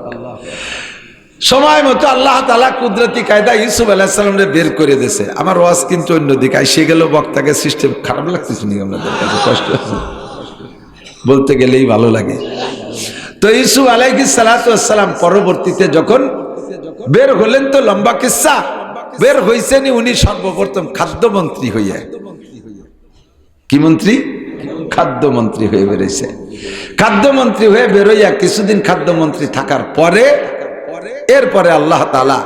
সময় মতো আল্লাহ তাআলা কুদরতি কায়দা ইউসুফ আলাইহিস সালামকে বের করে দিয়েছে। আমার ওয়াজ কিন্তু অন্যদিকে এসে গেল, বক্তাকে সিস্টেম খারাপ লাগতেছে নি? আপনাদের কাছে কষ্ট আছে বলতে গেলেই ভালো লাগে। তো ইউসুফ আলাইহিস সালাতু ওয়াস সালাম পরবর্তীতে যখন বের হলেন, তো লম্বা কিসসা, বের হইছেন উনি সর্বপ্রথম খাদ্যমন্ত্রী হইয়া। কি মন্ত্রী? খাদ্যমন্ত্রী হয়ে বেরোইছে। খাদ্যমন্ত্রী হয়ে বেরোইয়া কিছুদিন খাদ্যমন্ত্রী থাকার পরে এরপরে আল্লাহ তাআলা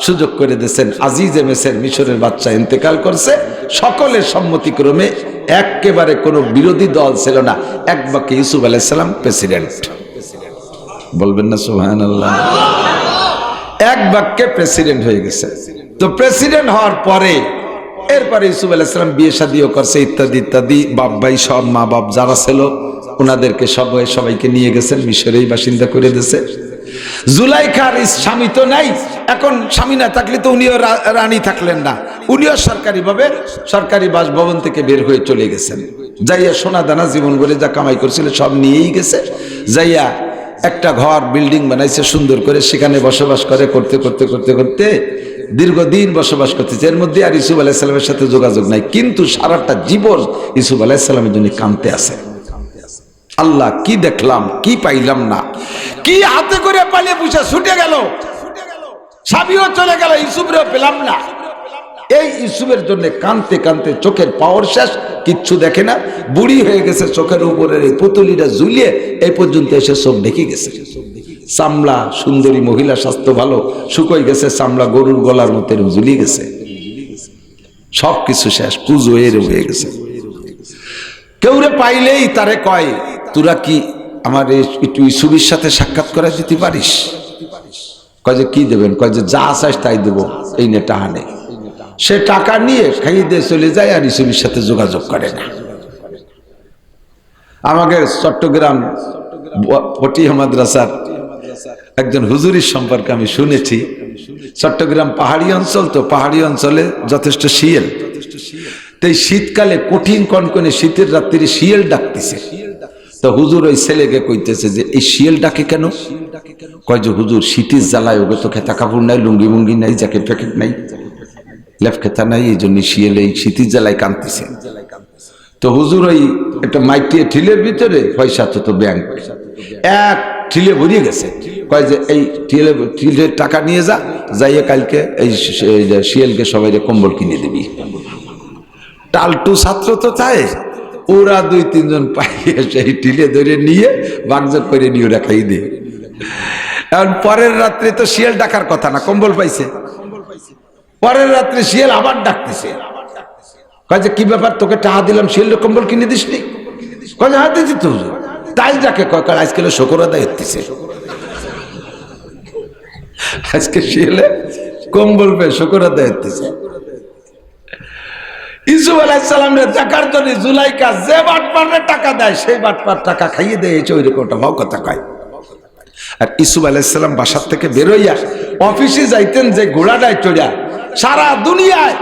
সুযোগ করে দিয়েছেন, আজিজে মিসর মিশরের বাদশা ইন্তেকাল করছে, সকলের সম্মতিক্রমে একেবারে কোনো বিরোধী দল ছিল না, এক বাক্যে ইউসুফ আলাইহিস সালাম প্রেসিডেন্ট। বলবেন না সুবহানাল্লাহ? এক বাক্যে প্রেসিডেন্ট হয়ে গেছে। তো প্রেসিডেন্ট হওয়ার পরে এরপরে ইউসুফ আলাইহিস সালাম বিয়ে শাদিও করছে, ইত্যাদি ইত্যাদি। বাপ ভাই সব মা বাপ যারা ছিল ওনাদেরকে সবাইকে নিয়ে গেছেন, মিশরেই বাসিন্দা করে দিয়েছে। জুলাইখার স্বামী তো নাই, এখন স্বামী না থাকলে তো উনিও রানী থাকলেন না, উনিও সরকারি বাসভবন থেকে বের হয়ে চলে গেছেন। যাইয়া সোনা দানা জীবন করে যা কামাই করছিল সব নিয়েই গেছে। যাইয়া একটা ঘর বিল্ডিং বানাইছে সুন্দর করে, সেখানে বসবাস করতে করতে করতে করতে দীর্ঘদিন বসবাস করতেছে। এর মধ্যে আর ইউসুফ আলাইহিস সালামের সাথে যোগাযোগ নাই, কিন্তু সারাটা জীবন ইউসুফ আলাইহিস সালামের জন্য কাঁদতে আছে। আল্লাহ কি দেখলাম, কি পাইলাম না, কি হাতে করে পালিয়ে পুষে ছুটে গেল, স্বামীও চলে গেল, ইউসুফরেও পেলাম না। এই ইউসুফের জন্য কাঁদতে কাঁদতে চোখের পাওয়ার শেষ, কিচ্ছু দেখে না, বুড়ি হয়ে গেছে, চোখের উপরের এই পুতুলিটা ঝুলিয়ে এই পর্যন্ত এসে চোখ ঢেকে গেছে। চামড়া, সুন্দরী মহিলা, স্বাস্থ্য ভালো, শুকোই গেছে, চামড়া গরুর গলার মতো ঝুলিয়ে গেছে, সবকিছু শেষ, পুজো এর হয়ে গেছে। কেউরে পাইলেই তারে কয়, তোরা কি আমার একটু ইউসুফের সাথে সাক্ষাৎ করে দিতে পারিস? কয় যে কি দেবেন? কয় যে যা চাস তাই দেবো, এই নে টাকা নেই। সে টাকা নিয়ে খাইয়ে দিয়ে চলে যায়, আর ইউসুফের সাথে যোগাযোগ করে না। আমাকে চট্টগ্রাম পটিয়া মাদ্রাসার একজন হুজুরির সম্পর্কে আমি শুনেছি। চট্টগ্রাম পাহাড়ি অঞ্চল, তো পাহাড়ি অঞ্চলে যথেষ্ট শিয়াল, তো এই শীতকালে কঠিন কনকনে শীতের রাত্রি শিয়াল ডাকতেছে। তো হুজুর ওই ছেলেকে কইতেছে যে এই শিয়াল ডাকে কেন? কয় যে হুজুর শীতের জ্বালায় ওকে তো খেতা কাপড় নাই, লুঙ্গি মুঙ্গি নাই, জ্যাকেট প্যাকেট নাই, লেফ খেতা নাই, এই জন্য শিয়াল এই শীতের জ্বালায় কাঁদতেছে। তো হুজুর ওই একটা মাইটিয়ে ঠিলের ভিতরে পয়সা তো ব্যাংক এক ঠিলে ভরিয়ে গেছে। কয় যে এই ঠিলের টাকা নিয়ে যাইয়ে কালকে এই শিয়ালকে সবাই কম্বল কিনে দিবি। টালটু ছাত্র তো চায়, ওরা 2-3 জন পাইয়ে সেই ঠিলে ধরে নিয়ে বাগজগ করে নিয়ে ওরা খাই দিয়ে। এখন পরের রাত্রে তো শিয়াল ডাকার কথা না, কম্বল পাইছে। পরের রাত্রে শিয়াল আবার ডাকতেছে, কয় যে কি ব্যাপার, তোকে টাকা দিলাম, শিয়াল কম্বল কিনে দিসনি? কয় যে হাত দিচ্ছি তো। তাই ডাকে, কয় আজকে শুকর আদায় হচ্ছে, আজকে শিয়ালে কম্বল পেয়ে শুকর আদায় হচ্ছে। ইউসুফ আলাইহিস সালামের টাকার জন্য জুলাইখা যে বাটপারে টাকা দেয়, সেই বাটপার টাকা খাইয়ে দেয়, এই চৈরকটা ভাও কথা কয়। আর ইউসুফ আলাইহিস সালাম বাসার থেকে বেরোইয়া অফিসে যাইতেন যে ঘোড়াটায় চড়া, সারা দুনিয়ায়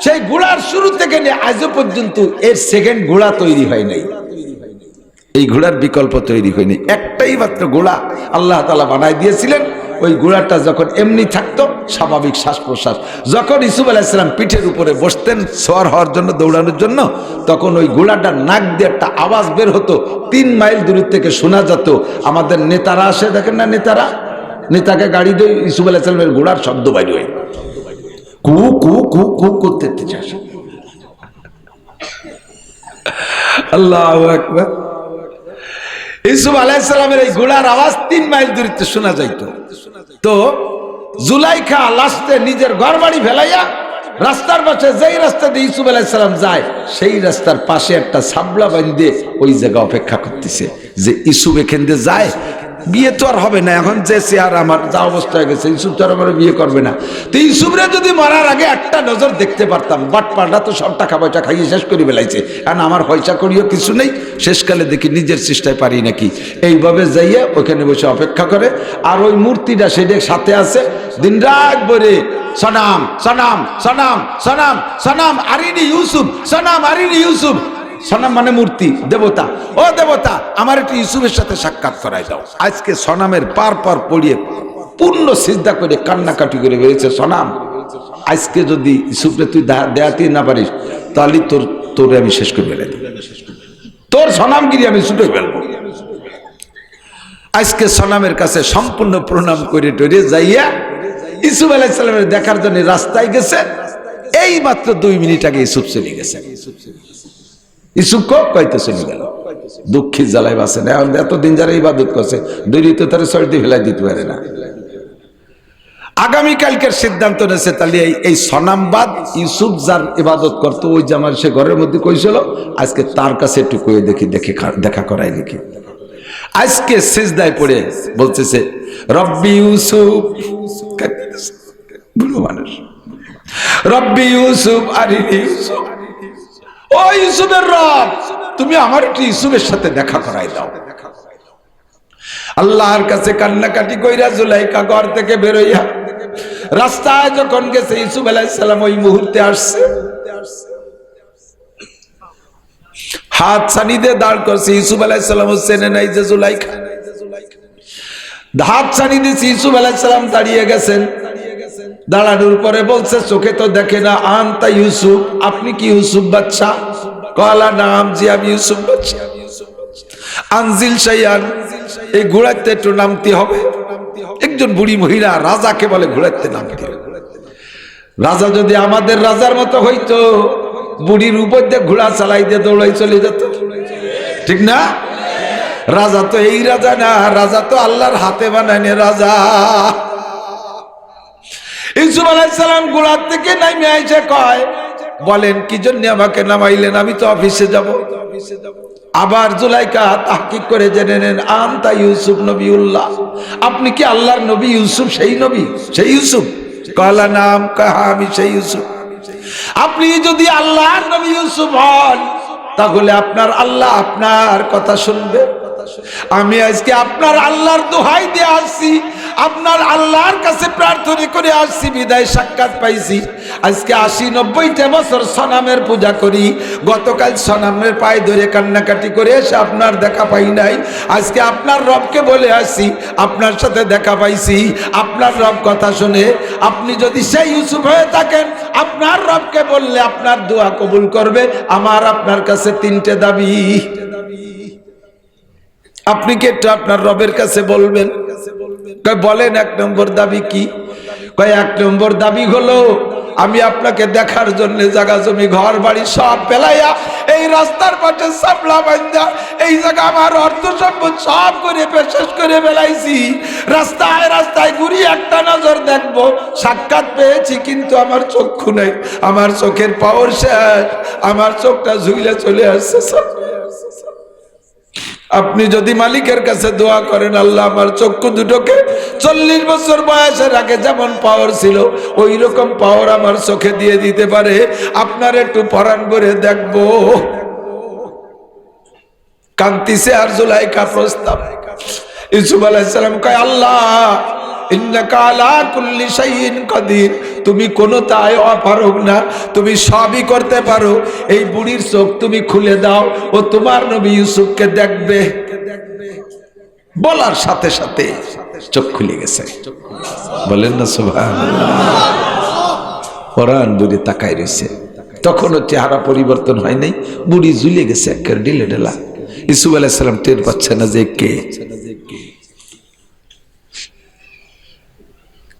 সেই ঘোড়ার শুরু থেকে নিয়ে আজও পর্যন্ত এর সেকেন্ড ঘোড়া তৈরি হয় নাই, এই ঘোড়ার বিকল্প তৈরি হয়নি। একটাই মাত্র ঘোড়া আল্লাহ তাআলা বানাই দিয়েছিলেন। ওই ঘোড়াটা যখন এমনি থাকতো, স্বাভাবিক শ্বাস প্রশ্বাস, যখন ইউসুফ আলাইহিস সালাম পিঠের উপরে বসতেন সওয়ার হওয়ার জন্য, দৌড়ানোর জন্য, তখন ওই ঘোড়াটার নাক দিয়ে একটা আওয়াজ বের হতো, 3 মাইল দূর থেকে শোনা যেত। আমাদের নেতারা আসে, দেখেন না, নেতাকে গাড়ি দিয়ে ইউসুফ আলাইহিস সালামের ঘোড়ার শব্দ বাইর হয়, কু কু কু কু করতে চাস। আল্লাহু আকবার। ইউসুফ আলাইহিস সালামের এই ঘোড়ার আওয়াজ 3 মাইল দূরত্বে শোনা যাইত। তো জুলাইখা লাস্টে নিজের ঘর বাড়ি ফেলাইয়া রাস্তার পাশে, যেই রাস্তা দিয়ে ইউসুফ আলাইহিস সালাম যায়, সেই রাস্তার পাশে একটা সাবলা বাঁধে ওই জায়গা অপেক্ষা করতেছে যে ইউসুফ এখান দিয়ে যায়, বিয়ে তো আর হবে না, এখন যে চেয়ার আমার যা অবস্থা হয়ে গেছে, ইউসুফ তো আর আমার বিয়ে করবে না। তো ইউসুফরে যদি মারার আগে একটা নজর দেখতে পারতাম, বাটপাড়া তো সব টাকা পয়সা খাইয়ে শেষ করে বেলাইছে, কারণ আমার পয়সা করিও কিছু নেই, শেষকালে দেখি নিজের চেষ্টায় পারি নাকি। এইভাবে যাইয়া ওখানে বসে অপেক্ষা করে, আর ওই মূর্তিটা সেটা সাথে আছে, দিন রাত ভরে সনাম সনাম সনাম সনাম সনাম আরিনি ইউসুফ, সনাম আরিনি ইউসুফ। সনাম মানে মূর্তি, দেবতা। ও দেবতা, আমার একটু ইউসুফের সাথে সাক্ষাৎ করাই দাও। আজকে সনামের পার পড়িয়ে পূর্ণ সিজদা করে কান্নাকাটি করে বেরিয়েছে সনাম। আজকে যদি ইউসুফরে তুই দেয়াতে না পারিস, তাহলে তোরে আমি শেষ করে বেড়াই, তোর সনামগিরি আমি ছুটে ফেলবো। আজকে সনামের কাছে সম্পূর্ণ প্রণাম করে টরে যাইয়া ইউসুফ আলাইহিস সালামের দেখার জন্য রাস্তায় গেছে। এই মাত্র 2 মিনিট আগে ইউসুফ চলে গেছে। ইউসুফ কইতে চলে গেল, দুঃখী জ্বালাই বাসে না। এতদিন যারা ইবাদত করছে দৈরিত তারা সর্দি ফেলাই দিতে পারে না। আগামীকালকের সিদ্ধান্ত নেছে, তাহলে এই সনামবাদ ইউসুফ যার ইবাদত করতো, ওই যে আমার সে ঘরের মধ্যে কইছিল, আজকে তার কাছে একটু কয়ে দেখি, দেখা করাই দেখি। আজকে সিজদায় পড়ে বলতেছে রব্বি ইউসুফ, বুড়ো মানুষ, রব্বি ইউসুফ আরিনি ইউসুফ, ও ইউসুফের রব, তুমি আমার একটু ইউসুফের সাথে দেখা করাই দাও। আল্লাহর কাছে কান্নাকাটি কইরা জুলাইখা ঘর থেকে বেরোইয়া রাস্তায় যখন গেছে, ইউসুফ আলাইহিস সালাম ওই মুহূর্তে আসছে, হাত ছানি দিয়ে দাঁড় করছে। ইউসুফ আলাইহিস সালাম চেনে নাই যে জুলাইখা, হাত ছানি দিয়েছে। ইউসুফ আলাইহিস সালাম দাঁড়িয়ে গেছেন, দাঁড়ানোর পরে বলছে, চোখে তো দেখে না, আনতা ইউসুফ, আপনি কি ইউসুফ বাচ্চা? কলা নাম, জি আমি ইউসুফ বাচ্চা। আনজিল শাইয়ান, এই ঘোড়াতে একটু নামতে হবে। একজন বুড়ি মহিলা রাজাকে বলে ঘোড়াতে নামতে হবে। রাজা যদি আমাদের রাজার মতো হইতো, বুড়ির উপর দিয়ে ঘোড়া চালাই দিয়ে দৌড়াই চলে যেত, ঠিক না? রাজা তো এই রাজা না, রাজা তো আল্লাহর হাতে বানায় রাজা। ইউসুফ আলাইহিস সালাম ঘোড়া থেকে নামে আইসে কয়, বলেন কি জন্য আমাকে নামাইলেন? আমি তো অফিসে যাব। আবার জুলাইখা তাহকিক করে জেনে নেন, আনতা ইউসুফ নবিউল্লাহ, আপনি কি আল্লাহর নবী ইউসুফ? সেই নবী, সেই ইউসুফ? কলা নাম, কাহা আমি সেই ইউসুফ। আপনি যদি আল্লাহর নবী ইউসুফ হন, তাহলে আপনার আল্লাহ আপনার কথা শুনবে। আমি আজকে আপনার আল্লাহর দোহাই দিয়ে আসছি, আপনার আল্লাহর কাছে প্রার্থনা করে আসছি, বিদায় সাক্ষাৎ পাইছি। আজকে 80-90টা বছর সনামের পূজা করি, গতকাল সনামের পায়ে ধরে কান্নাকাটি করে এসে আপনার দেখা পাই নাই। আজকে আপনার রবকে বলে আসছি, আপনার সাথে দেখা পাইছি। আপনার রব কথা শুনে, আপনি যদি সেই ইউসুফ হয়ে থাকেন, আপনার রবকে বললে আপনার দোয়া কবুল করবে। আমার আপনার কাছে 3টে দাবি, আপনি কি একটু আপনার রবের কাছে বলবেন? বলেন 1 নম্বর দাবি কি? 1 নম্বর দাবি হলো, আমি আপনাকে দেখার জন্য জায়গা জমি ঘর বাড়ি সব পেলাইয়া এই রাস্তার পাশে সাপলা বান্ধা এই জায়গা আমার অর্থ সম্পদ সব করে শেষ করে বেলাইছি। রাস্তায় রাস্তায় ঘুরি একটা নজর দেখবো, সাক্ষাৎ পেয়েছি, কিন্তু আমার চক্ষু নেই, আমার চোখের পাওয়ার শেষ, আমার চোখটা ঝুলে চলে আসছে। আপনি যদি মালিকের কাছে দোয়া করেন, আল্লাহ আমার চক্ষু দুটোকে 40 বছর বয়সের আগে যেমন পাওয়ার ছিল, ওই রকম পাওয়ার আমার চোখে দিয়ে দিতে পারে, আপনার একটু পরাণ করে দেখবো। কান্তিছে আর জুলাইখা প্রস্তাব। ইউসুফ আলাইহিস সালাম কয়, আল্লাহ ইন্নাকা আলা কুল্লি শাইইন কাদির, তুমি কোনটাই অপারগ না, তুমি সবই করতে পারো। এই বুড়ির চোখ তুমি খুলে দাও, ও তোমার নবী ইউসুফকে দেখবে। বলার সাথে সাথে চোখ খুলে গেছে। বলেন না সুবহানাল্লাহ। কোরআন বুড়ি তাকায় রয়েছে, তখনও চেহারা পরিবর্তন হয় নাই, বুড়ি ঝুলে গেছে একের ঢিলে ঢেলা। ইউসুফ আলাইহিস সালাম টের পাচ্ছে না যে কে।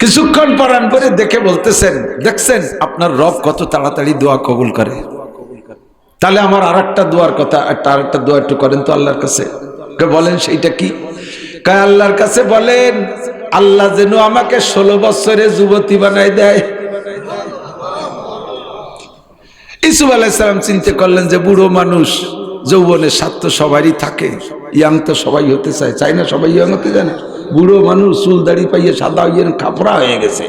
কিছুক্ষণ পরান করে দেখে বলতেছেন, দেখছেন আপনার রব কত তাড়াতাড়ি দোয়া কবুল করে। তাহলে আমার আরেকটা দোয়ার কথা, আরেকটা দোয়া একটু করেন তো আল্লাহর কাছে। বলেন সেইটা কি? আল্লাহর কাছে বলেন, আল্লাহ যেন আমাকে 16 বছরে যুবতী বানাই দেয়। ইউসুফ আলাইহিস সালাম চিন্তা করলেন যে বুড়ো মানুষ, যৌবনের স্বাদ তো সবারই থাকে, ইয়াং তো সবাই হতে চায় না? সবাই ইয়াং হতে জানে? বুড়ো মানুষ চুল দাড়ি পাইয়ে সাদা হইয়ে কাপড়া হয়ে গেছে,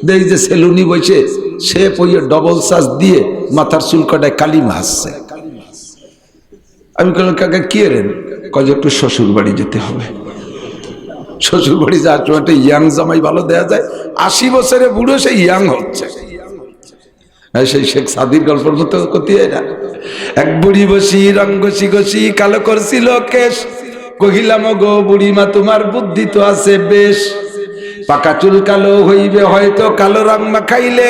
দেখ যে সেলুনি বসে সে পইয়ে ডবল চার্জ দিয়ে মাথার চুল কাটায় কালিমা হাসছে। আমি বললাম কাকা কি এলেন? কয় একটু শ্বশুর বাড়ি যেতে হবে। শ্বশুর বাড়ি যাওয়ার সময় একটা ইয়াং জামাই ভালো দেয়া যায়, 80 বছরে বুড়ো সে ইয়াং হচ্ছে। সেই শেখ সাদির গল্পের মতো করতে হয় না? এক বুড়ি বসি রং ঘষি ঘষি কালো করছিল কেশ, কহিলাম গো বুড়িমা তোমার বুদ্ধি তো আছে বেশ, পাকা চুল কালো হইবে হয়তো কালো রং মাখাইলে,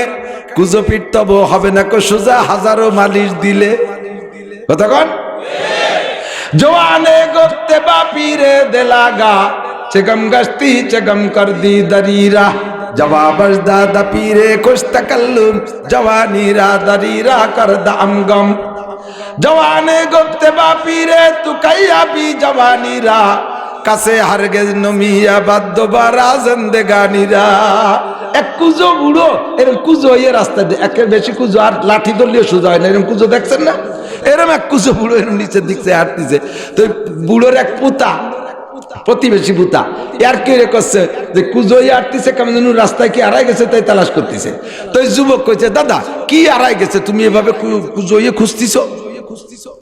কুজো পিঠ তব হবে না কো সোজা হাজারো মালিশ দিলে। কথা কন? জওয়ানে গোতে বাপিরে দেলাগা চেগম গস্তি চেগম কর দি দরিরা, জবাবস দাদা পীরে কুস্তাকাল্লুম জওয়ানিরা দরিরা কর দাম গম। জওয়ানে গোতে বাপিরে তু কাইয়াবি জওয়ানিরা, কাছে হারগেজ নমিয়া বাদ্য বারা জিন্দেগানিরা। এক কুজো বুড়ো এরকম কুজো হইয়ে রাস্তা দিয়ে একের বেশি কুজো আর লাঠি ধরলেও সোজা হয় না, এরকম কুজো দেখছেন না? এরকম এক কুজো বুড়ো এরকম নিচের দিকে হাঁটতেছে, তো বুড়োর এক পুতা প্রতিবেশী পুতা আর কি রে করছে যে কুজো হইয়ে হাঁটতেছে কেমন যেন রাস্তায় কি হারাই গেছে তাই তালাশ করতেছে। তো যুবক কইছে দাদা কি হারাই গেছে তুমি এভাবে কুজো হইয়ে খুঁজতেছো?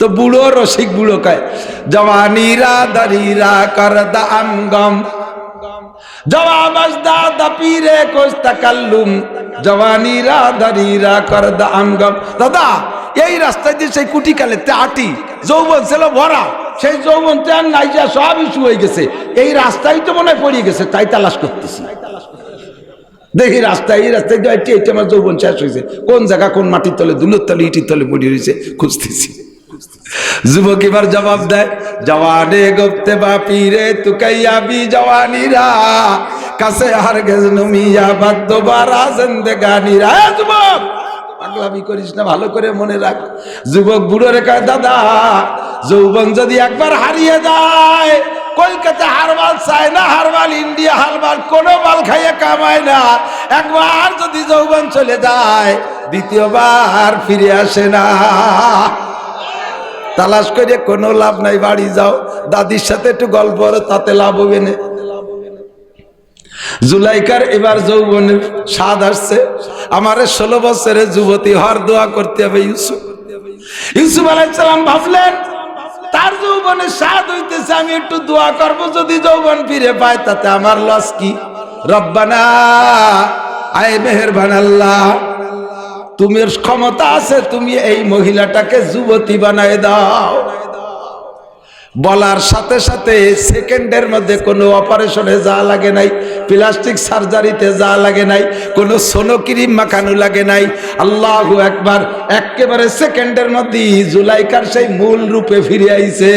তো বুড়ো রসিক বুড়ো কয় জওয়ানিরা দরিরা কর দাম গম, জওয়াবস দাদা পীরে কুস্তাকাল্লুম জওয়ানিরা দরিরা কর দাম গম। দাদা এই রাস্তায় দিয়ে সেই কুটি কালেতে হাঁটি, যৌবন ছিল ভরা, সেই যৌবন তেন নাই যা সব ইস্যু হয়ে গেছে, এই রাস্তায় তো মনে হয় পড়ে গেছে তাই তালাশ করতেছি। দেখি রাস্তায় এই রাস্তায় এটা আমার যৌবন শেষ হয়েছে, কোন জায়গা কোন মাটির তলে দুলোর তলে ইটির তলে পড়ে রয়েছে খুঁজতেছি। যুবক এবার জবাব দেয় জওয়ানে গোপতে বাপিরে তু কাইয়াবি জওয়ানিরা, কাছে হারগেজ নমিয়া বাদ্য বারা জিন্দেগানিরা। যুবক পাগলামি করিস না, ভালো করে মনে রাখ। যুবক বুড়ো রে কয় দাদা যৌবন যদি একবার হারিয়ে যায়, কলকাতা হারবাল চায় না, হারবাল ইন্ডিয়া হারবাল কোনো বাল খাইয়ে কামায় না, একবার যদি যৌবন চলে যায় দ্বিতীয়বার ফিরে আসে না। তালাশ করে কোনো লাভ নাই, বাড়ি যাও, দাদির সাথে একটু গল্প তাতে লাভ হবে না। জুলাইকার এবার যৌবনের স্বাদ আসছে, আমারে 16 বছরের যুবতী হওয়ার দোয়া করতে হবে। ইউসুফ আলাইহিস সালাম ভাবলেন তার যৌবনের স্বাদ হইতেছে, আমি একটু দোয়া করব যদি যৌবন ফিরে পায় তাতে আমার লস কি? রব্বানা আয় মেহেরবান আল্লাহ, তুমি ক্ষমতা আছে, তুমি এই মহিলাটাকে যুবতী বানায় দাও। বলার সাথে সাথে সেকেন্ডের মধ্যে কোনো অপারেশনে যা লাগে নাই, প্লাস্টিক সার্জারিতে যা লাগে নাই, কোনো সোনো ক্রিম মাখানো লাগে নাই। আল্লাহু আকবার, একেবারে সেকেন্ডের মধ্যে জুলাইকার সেই মূল রূপে ফিরে আইছে।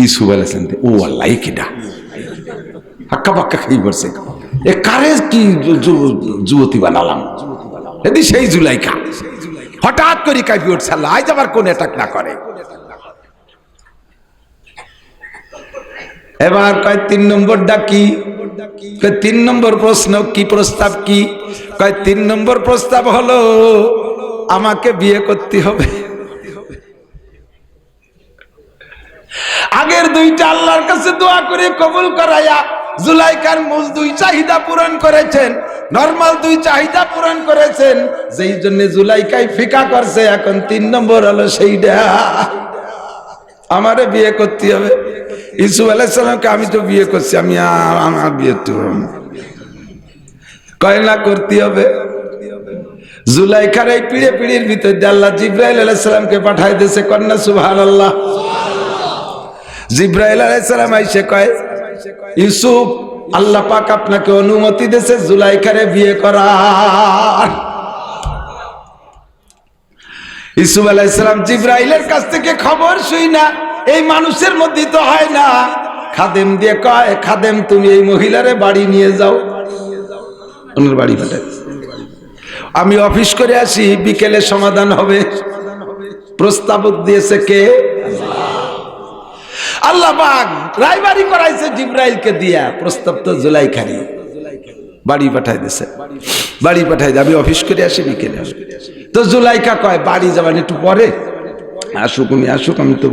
ইউসুফ আলাইহিস সালাম ও আল্লাহ কিডা হাক্কা বাক্কা খাই বসে, এ কারে কি যুবতী বানালাম? এদি সেই জুলাইকা হঠাৎ করে কাঁপি উঠছে, আল্লাহ আজ আবার কোন অ্যাটাক না করে। এবার কয় 3 নম্বরটা কি? 3 নম্বর প্রশ্ন কি, প্রস্তাব কি? কয় 3 নম্বর প্রস্তাব হলো আমাকে বিয়ে করতে হবে। আগের 2টা আল্লাহর কাছে দোয়া করে কবুল করায়া জুলাইকার মূল 2 চাহিদা পূরণ করেছেন, নরমাল 2 চাহিদা পূরণ করেছেন, যেই জন্য জুলাইকাই ফিকা করছে। এখন 3 নম্বর হলো সেইটা আমারে বিয়ে করতে হবে। ইউসুফ আলাইহিস সালামকে আমি তো বিয়ে করছি, আমি আমার বিয়ে তো কয় না করতে হবে। জুলাইখার এই পিড়ির ভিতর আল্লাহ জিব্রাইল আলাইহিস সালামকে পাঠায় দিয়েছে, কন্যা সুবহানাল্লাহ। জিব্রাইল আলাইহিস সালাম আইসে কয় ইউসুফ আল্লাহ পাক আপনাকে অনুমতি দিয়েছে জুলাইখারে বিয়ে করার। ইউসুফ আলাইহিস সালাম জিব্রাইলের কাছ থেকে খবর শুই না, এই মানুষের মধ্যে তো হয় না, খাদেম দিয়ে কয় খাদেম তুমি এই মহিলারে বাড়ি নিয়ে যাও। ওনার বাড়ি পাঠায়, আমি অফিস করে আসি, বিকেলে সমাধান হবে। প্রস্তাবক দিয়েছে কে? আল্লাহ পাক রায়বাড়ি করাইছে জিব্রাইলকে দিয়া, প্রস্তাব তো জুলাইখারই। বাড়ি পাঠাই দিয়েছে, বাড়ি পাঠাই, আমি অফিস করে আসি বিকেলে। তো জুলাইখা কয় বাড়ি যাবেন একটু পরে, আসুক উনি আসুক, আমি তো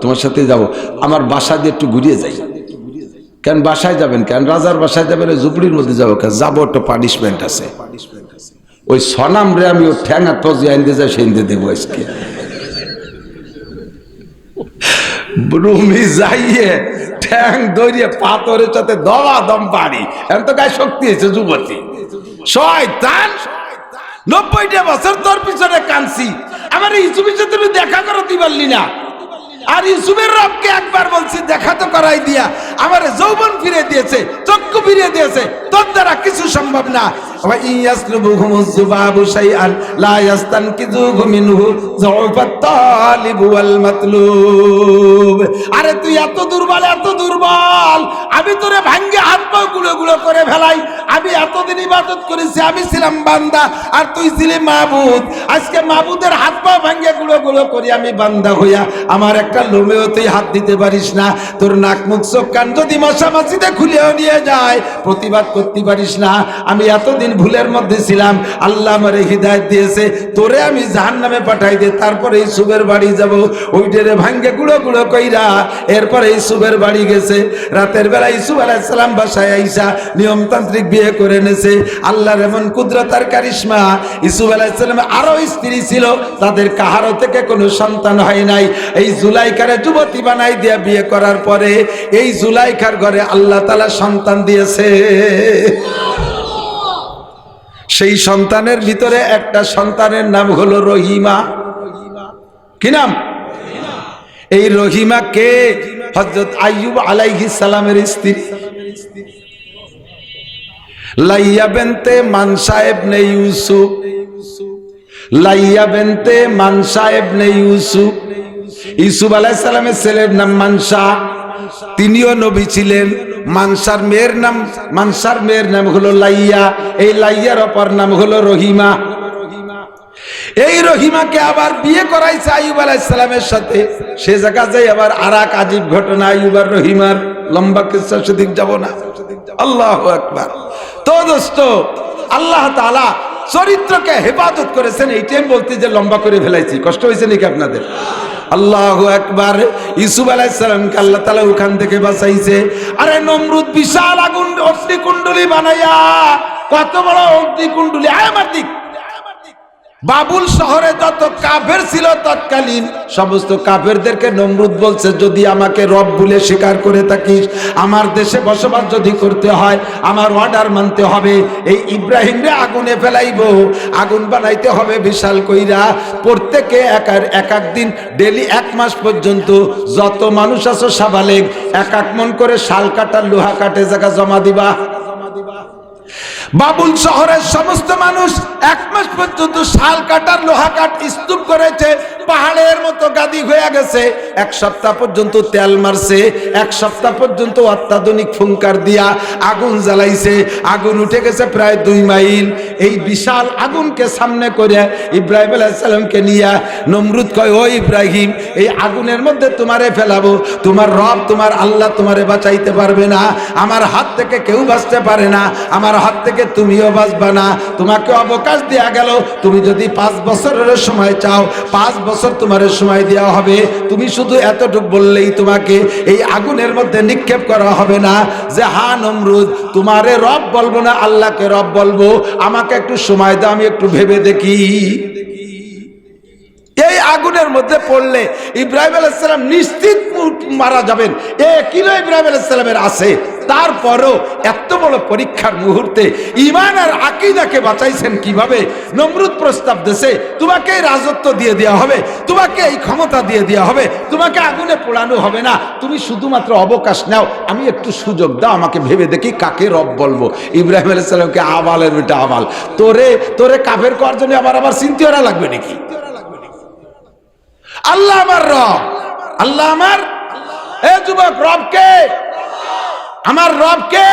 তোমার সাথে যাব, আমার বাসা দিয়ে একটু ঘুরিয়ে যাই। কেন বাসায় যাবেন? কেন রাজার বাসায় যাবেন? ঝুপড়ির মধ্যে যাবো কেন? যাবো, একটা পানিশমেন্ট আছে। ওই সনাম রে আমি ওর ঠ্যাঙা টজি আনতে যাই, সে আনতে দেবো আজকে। রুমি যাইয়ে ঠ্যাং দৌড়িয়ে পাথরের সাথে দমা দম পানি, এখন তো গায়ে শক্তি হয়েছে যুবতী। শয়তান, 90টা বছর তোর পিছনে কানছি, আমার ইউসুফের সাথে তুমি দেখা করতে পারলি না। আর ইউসুফের রবকে একবার বলছি দেখা তো করাই দিয়া, আমার যৌবন ফিরে দিয়েছে, চক্ষু ফিরে দিয়েছে, তোর দ্বারা কিছু সম্ভব না। আরে তুই এত দুর্বল, এত দুর্বল, আমি তোরে ভাঙ্গে হাত পা গুলো গুলো করে ফেলাই। আমি এতদিন ইবাদত করেছি, আমি ছিলাম বান্দা আর তুই ছিলি মাবুদ। আজকে মাবুদের হাত পা ভাঙ্গে গুলো গুলো করি আমি বান্দা হইয়া, আমার একটা লোমেও তুই হাত দিতে পারিস না। তোর নাক মুখ চোখ কান যদি মশা মাছিতে খুলেও নিয়ে যায়, প্রতিবাদ করতে পারিস না। আমি এতদিন ভুলের মধ্যে ছিলাম, আল্লাহ আমারে হিদায়াত দিয়েছে, তোরে আমি জাহান্নামে পাঠাই দে, তারপরে ইউসুফের বাড়ি যাব। ওইটারে ভাঙ্গে গুঁড়ো গুঁড়ো কইরা এরপরে ইউসুফের বাড়ি গেছে। রাতের বেলা ইউসুফ আলাইহিস সালাম বাসায় আইসা নিয়মতান্ত্রিক বিয়ে করে এনেছে। আল্লাহর এমন কুদরত আর কারিশমা, ইউসুফ আলাইহিস সালামের আরো স্ত্রী ছিল, তাদের কাহারো থেকে কোনো সন্তান হয় নাই। এই জুলাইখারে যুবতী বানাই দিয়া বিয়ে করার পরে এই জুলাইখার ঘরে আল্লাহ তাআলা সন্তান দিয়েছে। সেই সন্তানের ভিতরে একটা সন্তানের নাম হলো রহিমা। কি নাম? এই রহিমা কে? হযরত আইয়ুব আলাইহিস সালামের স্ত্রী, লাইয়া বিনতে মানসা ইবনে ইউসুফ। লাইয়া বিনতে মানসা ইবনে ইউসুফ, ইউসুফ আলাইহিস সালামের ছেলের নাম মানসা, তিনিও নবী ছিলেন। মানসার মেয়ের নাম হলো লাইয়া, এই লাইয়ার অপর নাম হলো রহিমা। এই রহিমাকে আবার বিয়ে করাইছে আইয়ুব আলাইহিস সালামের সাথে। সে জায়গা যাই আবার আর এক আজীব ঘটনা আইয়ুব আর রহিমার, লম্বা কিসসা, সেদিক যাব না। আল্লাহু আকবার। তো দোস্ত, আল্লাহ তাআলা চরিত্রকে হেফাজত করেছেন, এইটাই আমি বলতে যে লম্বা করে ফেলাইছি। কষ্ট হয়েছে নাকি আপনাদের? আল্লাহু আকবার। ইউসুফ আলাইহিস সালামকে আল্লাহ তাআলা ওখান থেকে বাঁচাইছে। আরে নমরুদ বিশাল আগুন অগ্নিকুণ্ডলী বানাইয়া, কত বড় অগ্নিকুণ্ডলী! আমার দিক বাবুল শহরে যত কাফের ছিল তৎকালীন সমস্ত কাফেরদেরকে নমরুদ বলছে, যদি আমাকে রব বলে স্বীকার করে থাকিস, আমার দেশে বসবাস যদি করতে হয়, আমার অর্ডার মানতে হবে। এই ইব্রাহিমরে আগুনে ফেলাইব, আগুন বানাইতে হবে বিশাল কইরা। প্রত্যেকে এক দিন ডেলি 1 মাস পর্যন্ত যত মানুষ আছো সাবালেগ, এক মন করে শাল কাটার লোহা কাটে জায়গা জমা দিবা। বাবুল শহরের সমস্ত মানুষ 1 মাস পর্যন্ত শাল কাটার লোহা কাঠ স্তূপ করেছে, পাহাড়ের মতো গাদি হয়ে গেছে। 1 সপ্তাহ পর্যন্ত তেল মারছে, 1 সপ্তাহ পর্যন্ত অত্যাধুনিক ফুঙ্কার দিয়া আগুন জ্বালাইছে। আগুন উঠে গেছে প্রায় 2 মাইল। এই বিশাল আগুনকে সামনে করে ইব্রাহিম আলাইহিস সালামকে নিয়ে নমরুদ কয়, ও ইব্রাহিম, এই আগুনের মধ্যে তোমারে ফেলাবো, তোমার রব তোমার আল্লাহ তোমারে বাঁচাইতে পারবে না, আমার হাত থেকে কেউ বাঁচতে পারে না, আমার হাত থেকে তুমিও বাঁচবা না। তোমাকে অবকাশ দেয়া গেল, তুমি যদি 5 বছরের সময় চাও 5 বছর তোমার সময় দেওয়া হবে। তুমি শুধু এতটুকু বললেই তোমাকে এই আগুনের মধ্যে নিক্ষেপ করা হবে না যে হ্যাঁ নমরুদ, তোমারে রব বলবো না, আল্লাহকে রব বলবো, আমাকে একটু সময় দাও, আমি একটু ভেবে দেখি। এই আগুনের মধ্যে পড়লে ইব্রাহিম আলাইহিস সালাম নিশ্চিত মারা যাবেন, কিলো ইব্রাহিম আলাইহিস সালামের আছে। তারপরও এত বড় পরীক্ষার মুহূর্তে ঈমান আর আকীদাকে বাঁচাইছেন কিভাবে? নমরুদ প্রস্তাব দিয়েছে, তোমাকে এই রাজত্ব দিয়ে দেওয়া হবে, তোমাকে এই ক্ষমতা দিয়ে দেওয়া হবে, তোমাকে আগুনে পোড়ানো হবে না, তুমি শুধুমাত্র অবকাশ নাও, আমি একটু সুযোগ দাও, আমাকে ভেবে দেখি কাকে রব বলবো। ইব্রাহিম আলাইহিস সালামকে আবালের বেটা আবাল, তোরে কাফের করার জন্য আবার চিন্তা করা লাগবে নাকি? আল্লাহ আমার রব, আল্লাহ আমার, এ যুবক, রবকে, আমার রবকে,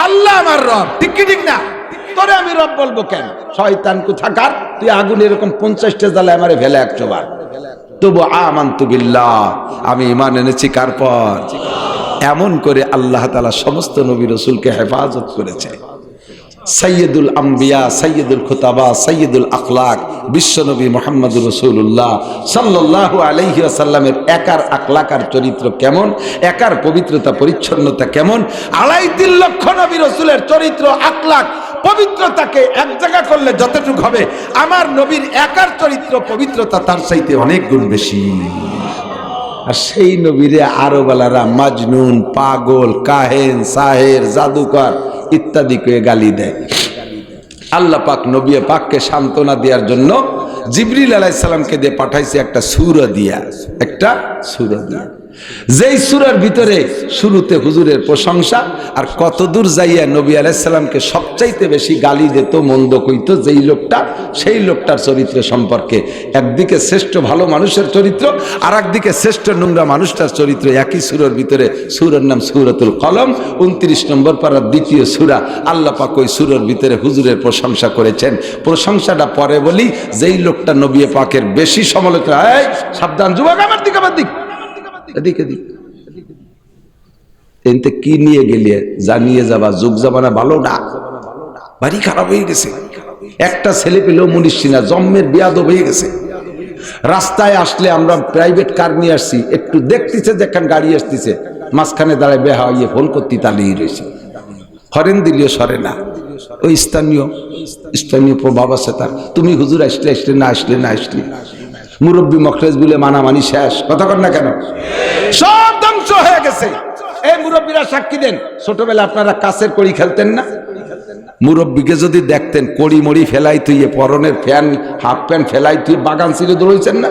আল্লাহ আমার রব, ঠিক কি ঠিক না? তোরে আমি রব বলবো কেন? শয়তান কোথাকার, তুই আগুন এরকম 50টা জ্বালায় আমারে ফেলে 100 বার, তবু আমানতু বিল্লাহ, আমি ঈমান এনেছি কার পর? এমন করে আল্লাহ তাআলা সমস্ত নবী রাসূলকে হেফাজত করেছে। সাইয়্যিদুল আম্বিয়া, সাইয়্যিদুল খুতাবা, সাইয়্যিদুল আখলাক, বিশ্বনবী মুহাম্মদুর রাসূলুল্লাহ সাল্লাল্লাহু আলাইহি ওয়াসাল্লামের একার আখলাকার চরিত্র কেমন, একার পবিত্রতা পরিচ্ছন্নতা কেমন। 2.5 লক্ষ নবী রাসূলের চরিত্র আখলাক পবিত্রতাকে এক জায়গা করলে যতটুকু হবে, আমার নবীর একার চরিত্র পবিত্রতা তার চাইতে অনেক গুণ বেশি। আর সেই নবীরে আরবালারা মাজনুন, পাগল, কাহেন, সাহের, জাদুকর ইত্যাদি করে গালি দেয়। আল্লাহ পাক নবী পাককে সান্ত্বনা দেওয়ার জন্য জিবরিল আলাইহিস সালামকে দিয়ে পাঠাইছে একটা সূরা দিয়া, একটা সূরা দিয়া, যেই সূরার ভিতরে শুরুতে হুজুরের প্রশংসা, আর কতদূর যাইয়া নবী আলাইহিস সালামকে সবচাইতে বেশি গালি দিত, মন্দ কইতো যেই লোকটা, সেই লোকটার চরিত্র সম্পর্কে। একদিকে শ্রেষ্ঠ ভালো মানুষের চরিত্র, আর একদিকে শ্রেষ্ঠ নোংরা মানুষটার চরিত্র, একই সূরার ভিতরে। সূরার নাম সূরাতুল কলম, 29 নম্বর পারার দ্বিতীয় সূরা। আল্লাহ পাক ওই সূরার ভিতরে হুজুরের প্রশংসা করেছেন। প্রশংসাটা পরে বলি, যেই লোকটা নবী পাকের বেশি সমালোচনা, এই সাবধান যুবক, আমার দিক, আমার দিক, এদিকে দিক, এতে কি নিয়ে গেলে জানিয়ে যাবা, যুগ জামানা ভালো না, বাড়ি খারাপ হয়ে গেছে। একটা ছেলে পেলেও মুনিশি না, জন্মের বিয়াদব হয়ে গেছে। রাস্তায় আসলে আমরা প্রাইভেট কার নিয়ে আসছি, একটু দেখতেছে যেখান গাড়ি আসতেছে, মাঝখানে দাঁড়ায় বেহা হইয়ে ফোন করতে তালিয়ে রয়েছে, হরেন দিলেও সরে না। ওই স্থানীয় প্রভাব আছে তার। তুমি হুজুর আসলে আসলে, না আসলে না আসলে, মুরব্বী মখরেজ বলে মানামানি শেষ, কথা কর না কেন, সব ধ্বংস হয়ে গেছে। এই মুরব্বীরা সাক্ষী দেন, ছোটবেলা আপনারা কাছের কড়ি খেলতেন না? মুরব্বীকে যদি দেখতেন কড়ি মড়ি ফেলাই তুইয়ে, পরনের ফ্যান হাফ প্যান্ট ফেলাই তুই বাগান ছিল দৌড়েছেন না?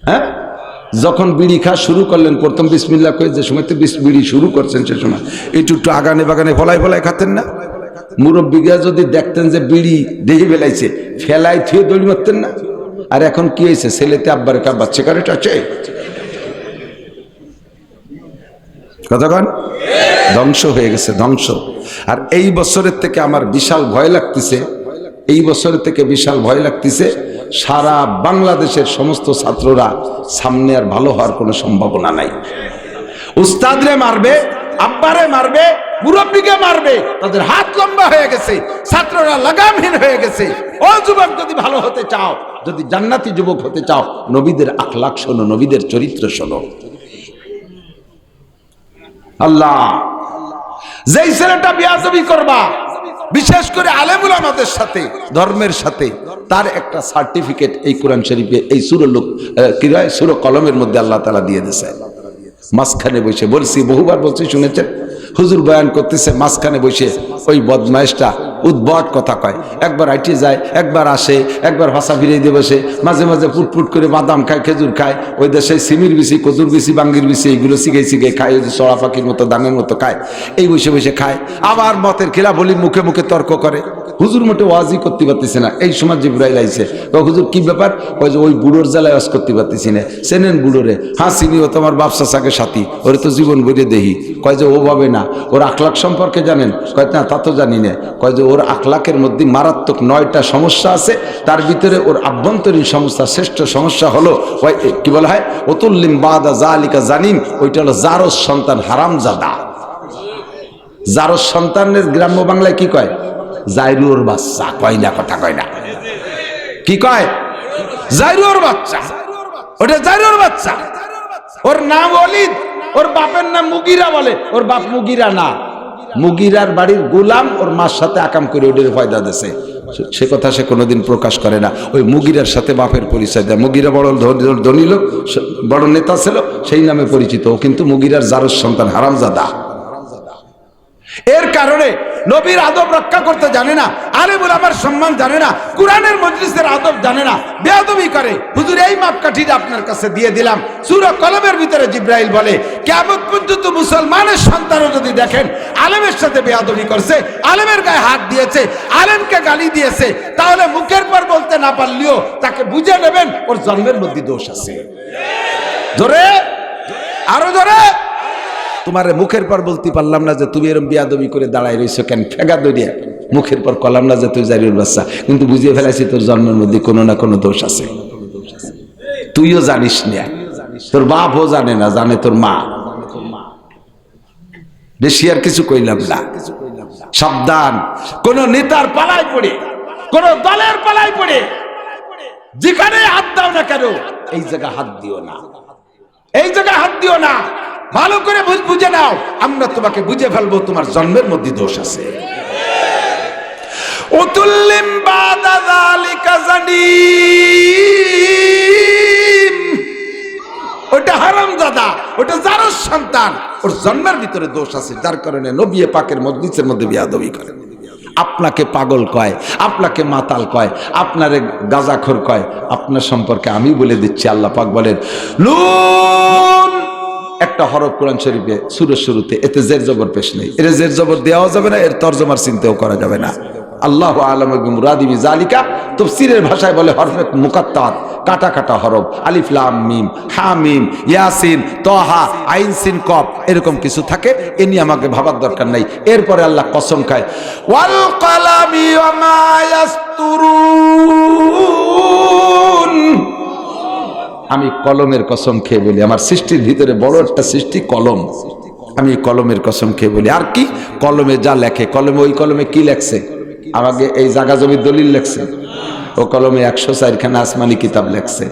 হ্যাঁ, যখন বিড়ি খাওয়া শুরু করলেন, প্রথম বিসমিল্লাহ কয়ে যে সময় তো বিড়ি শুরু করছেন, সে সময় একটু একটু আগানে বাগানে ফলাই ফলাই খাতেন না? মুরব্বীরা যদি দেখতেন যে বিড়ি দেখে ফেলাইছে, ফেলাই থুয়ে দড়ি মারতেন না? আর এখন কি হয়েছে, ছেলেতে আব্বার কাব্বার সিগারেট আছে, কতক্ষণ ধ্বংস হয়ে গেছে, ধ্বংস। আর এই বছরের থেকে আমার বিশাল ভয় লাগতেছে, এই বছরের থেকে বিশাল ভয় লাগতেছে, সারা বাংলাদেশের সমস্ত ছাত্ররা সামনে আর ভালো হওয়ার কোনো সম্ভাবনা নাই। উস্তাদরে মারবে, আব্বারে মারবে, মুরব্বীকে মারবে, তাদের হাত লম্বা হয়ে গেছে, ছাত্ররা লাগামহীন হয়ে গেছে। ও যুবক, যদি ভালো হতে চাও, যদি জান্নাতি যুবক হতে চাও, নবীদের আখলাক শোনো, নবীদের চরিত্র শোনো। আল্লাহ, যেই ছেলেটা বিয়াদবি করবা, বিশেষ করে আলেমুল আমাদের সাথে, ধর্মের সাথে, তার একটা সার্টিফিকেট এই কোরআন শরীফে, এই সূরা কলমের মধ্যে আল্লাহ তাআলা দিয়ে দিয়েছে। মাঝখানে বসে বলছি, বহুবার বলছি, শুনেছেন, হুজুর বয়ান করতেছে, মাঝখানে বসে ওই বদমাইশটা উদ্ভট কথা কয়, একবার আইটে যায়, একবার আসে, একবার ভাষা ফিরিয়ে দিয়ে বসে, মাঝে মাঝে ফুটফুট করে বাদাম খায়, খেজুর খায়, ওই দেশে সিমির বিচি, কচুর বিচি, বাঙ্গির বিচি, এইগুলো শিখে শিখে খায়, ওই যে চড়া পাখির মতো দাঙের মতো খায়, এই বসে বসে খায়। আবার মতের খেলা বলি, মুখে মুখে তর্ক করে। হুজুর মোটে ওয়াজই করতে পারতেছে না। এই সময় জিবরাইল আইছে, হুজুর কি ব্যাপার? ওই যে ওই বুড়োর জ্বালায় ওয়াজ করতে পারতেছি না। চেনেন বুড়োরে? হ্যাঁ চিনি, ও তোমার বাপ চাচাকে সাথী, ওরে তো জীবন ভরে দেখি। কয় যে ও ভাবে না, ওর আখলাক সম্পর্কে জানেন? কয় না, তা তো জানি না। কয় যে ওর আখলাকের মধ্যে মারাত্মক 9টা সমস্যা আছে, তার ভিতরে ওর আভ্যন্তরীণ সমস্যা, শ্রেষ্ঠ সমস্যা হলো কি বলা হয়, অতুল্লিম বাদা জালিকা জানিম, ওইটা হলো জারস সন্তান হারামজাদা। জারস সন্তানের গ্রাম্য বাংলায় কি কয়? জাইরুর বাচ্চা। কয় না, কথা কয় না, কি কয়? জাইরুর বাচ্চা। ওটা জাইরুর বাচ্চা। ওর নাম ওলিদ, ওর বাপের নাম মুগিরা বলে, ওর বাপ মুগিরা না, মুগিরার বাড়ির গোলাম ওর মার সাথে আকাম করে ওদের ফয়দা দিয়েছে। সে কথা সে কোনোদিন প্রকাশ করে না। ওই মুগিরার সাথে বাপের পরিচয় দেয়। মুগিরা বড় ধনী লোক, বড় নেতা ছিল, সেই নামে পরিচিত। ও কিন্তু মুগিরার জারস সন্তান, হারামজাদা। এর কারণে নবীর আদব রক্ষা করতে জানে না, আলেমুল আমার সম্মান জানে না, কোরআনের মজলিসের আদব জানে না, বেয়াদবি করে। হুজুর এই মাপকাঠিটা আপনার কাছে দিয়ে দিলাম। সূরা কলমের ভিতরে জিবরাইল বলে, কিয়ামত পর্যন্ত মুসলমানের সন্তানও যদি দেখেন আলেমের সাথে বেয়াদবি করছে, আলেমের গায়ে হাত দিয়েছে, আলেমকে গালি দিয়েছে, তাহলে মুখের পর বলতে না পারলেও তাকে বুঝে নেবেন ওর জন্মের মধ্যে দোষ আছে। ধরে, আরো ধরে। তোমার মুখের পর বলতে পারলাম না যে তুমি এরকম বিয়াদবি করে দাঁড়াই রইছো কেন, ফেগা দরিয়া। মুখের পর কলাম না যে তুই জারির বাচ্চা, কিন্তু বুঝিয়ে ফেলাইছি তোর জন্মের মধ্যে কোনো না কোনো দোষ আছে। তুইও জানিস না, তোর বাপও জানে না, জানে তোর মা। বেশি আর কিছু কইলাম না। সাবধান, কোন নেতার পালায় পড়ে, কোন দলের পালায় পড়ে যেখানে হাত দাও না কেন এই জায়গায় হাত দিও না, এই জায়গায় হাত দিও না। ভালো করে বুঝে নাও, আমরা তোমাকে বুঝে ফেলবো তোমার জন্মের মধ্যে দোষ আছে। উতুল্লিম বাদা যালিকা জানিম, ওটা হারামজাদা, ওটা জারজ সন্তান, ওর জন্মের ভিতরে দোষ আছে, যার কারণে নবী পাকের মজলিসের মধ্যে বিয়াদবি করে। আপনাকে পাগল কয়, আপনাকে মাতাল কয়, আপনারে গাঁজাখোর কয়, আপনার সম্পর্কে আমি বলে দিচ্ছি। আল্লাহ পাক বলেন নুন, একটা হরফ কোরআন শরীফে সূরার শুরুতে, এতে জের জবর পেশ নেই, এর জের জবর দেওয়া যাবে না, এর তরজমার চিন্তাও করা যাবে না। আল্লাহু আ'লামু বিমুরাদি বিযালিকা, তাফসীরের ভাষায় বলে হরফে মুকাত্তাত, কাটা কাটা হরফ, আলিফ লাম মিম, হা মিম, ইয়াসিন, তাহা, আইন সিন কফ, এরকম কিছু থাকে। এ নিয়ে আমাকে ভাবার দরকার নাই। এরপরে আল্লাহ কসম খায় ওয়াল কালামি ওয়া মা ইয়াসতুরুন, আমি কলমের কসম খেয়ে বলি, আমার সৃষ্টির ভিতরে বড় একটা সৃষ্টি কলম, আমি কলমের কসম খেয়ে বলি। আর কি কলমে যা লেখে, কলমে ওই কলমে কি লেখছে? আমাকে এই জায়গা জমির দলিল লেখছে, ও কলমে 104 খানা আসমানি কিতাব লেখছে।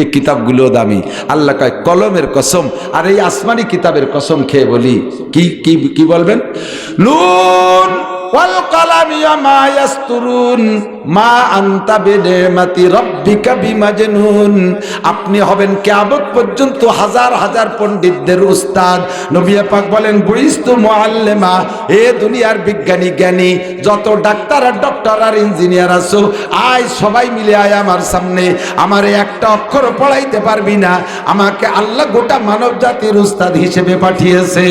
এই কিতাবগুলো দামি। আল্লাহ কয় কলমের কসম, আর এই আসমানি কিতাবের কসম খেয়ে বলি। কি কি কি বলবেন? নুন ওয়াল কালামি ওয়া মা ইয়াসতুরুন মা আনতা বিনিমাতি রাব্বিকা বিমাজনুন। আপনি হবেন কিয়ামত পর্যন্ত হাজার হাজার পণ্ডিতদের উস্তাদ। নবী পাক বলেন বুইস্তু মুআল্লিমা, এ দুনিয়ার বিজ্ঞানী জ্ঞানী যত ডাক্তার আর ডক্টর আর ইঞ্জিনিয়ার আছো, আয় সবাই মিলে আয় আমার সামনে। আমারে একটা অক্ষর পড়াইতে পারবি না, আমাকে আল্লাহ গোটা মানব জাতির উস্তাদ হিসেবে পাঠিয়েছে।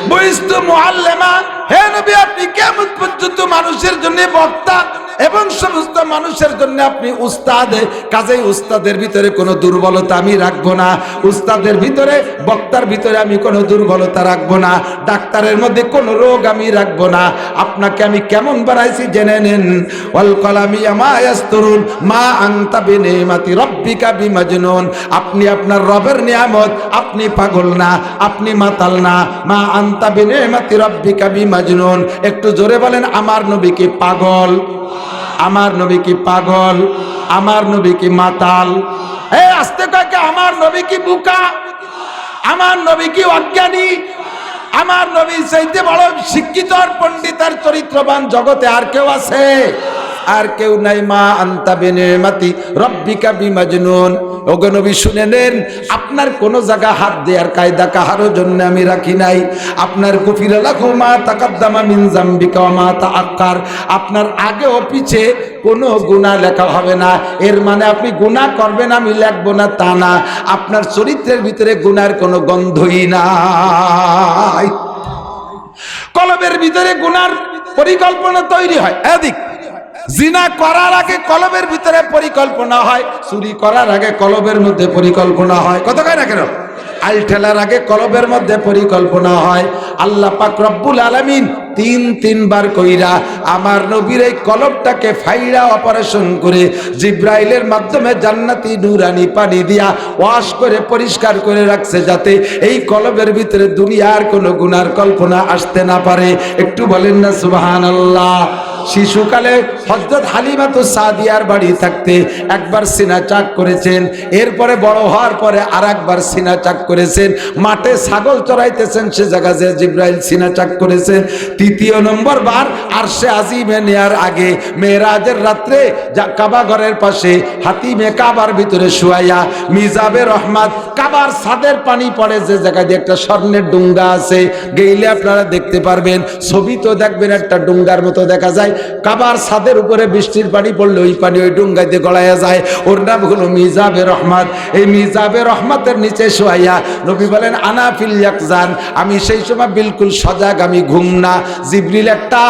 বুইস্তু মুআল্লিমা, হে নবী আপনি কিয়ামত পর্যন্ত মানুষের জন্য বক্তা এবং সমস্ত মানুষের জন্য আপনি উস্তাদ। কাজেই উস্তাদের ভিতরে কোনো দুর্বলতা আমি রাখবো না, উস্তাদের ভিতরে বক্তার ভিতরে আমি কোনো দুর্বলতা রাখবো না, ডাক্তারের মধ্যে কোনো রোগ আমি রাখবো না। আপনাকে আমি কেমন বানাইছি জেনে নেন। ওয়াল কালামি মা ইয়াসতুরুন মা আনতা বিনিমাতি রাব্বিকা বিমাজনুন, আপনি আপনার রবের নিয়ামত, আপনি পাগল না, আপনি মাতাল না। মা আনতা বিনিমাতি রাব্বিকা বিমাজনুন, একটু জোরে বলেন আমার নবী কি পাগল? আমার নবী কি পাগল? আমার নবী কি মাতাল? এই আস্তে কয়েকে আমার নবী কি বোকা? আমার নবী কি অজ্ঞানী? আমার নবী চাইতে বড় শিক্ষিত আর পণ্ডিত আর চরিত্রবান জগতে আর কেউ আছে? আর কেউ নাই। মা আনতা বিনিমাতি রাব্বিকা বিমাজনুন। ওগো নবী শুনে নেন, আপনার কোন জায়গা হাত দেওয়ার কায়দা কাহারও জন্য আমি রাখি নাই। আপনার গফিরা লাহু মা তাকাদ্দামা মিন যামবিকা ওয়া মা তাআক্কার, আপনার আগে ও পিছে কোনো গুনাহ লেখা হবে না। এর মানে আপনি গুনাহ করবেন আমি লিখবো না তা না, আপনার চরিত্রের ভিতরে গুনার কোনো গন্ধই নাই। কলবের ভিতরে গুনার পরিকল্পনা তৈরি হয়। এদিক জিনা করার আগে কলবের ভিতরে পরিকল্পনা হয়, চুরি করার আগে কলবের মধ্যে পরিকল্পনা হয়। কত কয় না কেন? আল ঠেলার আগে কলবের মধ্যে পরিকল্পনা হয়। আল্লাহ পাক রব্বুল আলামিন তিনবার কইরা আমার নবীর এই কলবটাকে ফাইরা অপারেশন করে জিব্রাইলের মাধ্যমে জান্নাতি নূরানি পানি দিয়া ওয়াশ করে পরিষ্কার করে রাখছে, যাতে এই কলবের ভিতরে দুনিয়ার কোনো গুনার কল্পনা আসতে না পারে। একটু বলেন না সুবহানাল্লাহ। শিশুকালে হযরত হালিমাতুস সাদিয়ার বাড়ি থাকতে একবার সিনা চাক করেছেন, এরপরে বড় হওয়ার পরে আরেকবার সিনা চাক করেছেন। মাঠে ছাগল চড়াইতেছেন, সে জায়গায় যে জিব্রাইল সিনা চাক করেছেন। তৃতীয় নম্বর বার আরশে আজিমে নেয়ার আগে মেরাজের রাত্রে কাবা ঘরের পাশে হাতিমে কাবার ভিতরে শুয়াইয়া মিজাবে রহমত কাবার ছাদের পানি পড়ে যে জায়গায় দিয়ে একটা স্বর্ণের ডুঙ্গা আছে, গেইলে আপনারা দেখতে পারবেন, ছবি তো দেখবেন একটা ডুঙ্গার মতো দেখা যায়। কাবার ছাদের উপরে বৃষ্টির পানি পড়লে ওই পানি ওই ডুঙ্গাইতে গড়াইয়া যায়। ওর নাম হলো মিজাবে রহমত। এই মিজাবে রহমতের নিচে শোয়াইয়া নবী বলেন আনা ফিল ইয়াকজান, আমি সেই সময় বিলকুল সজাগ, আমি ঘুম না। জিবরিল একটা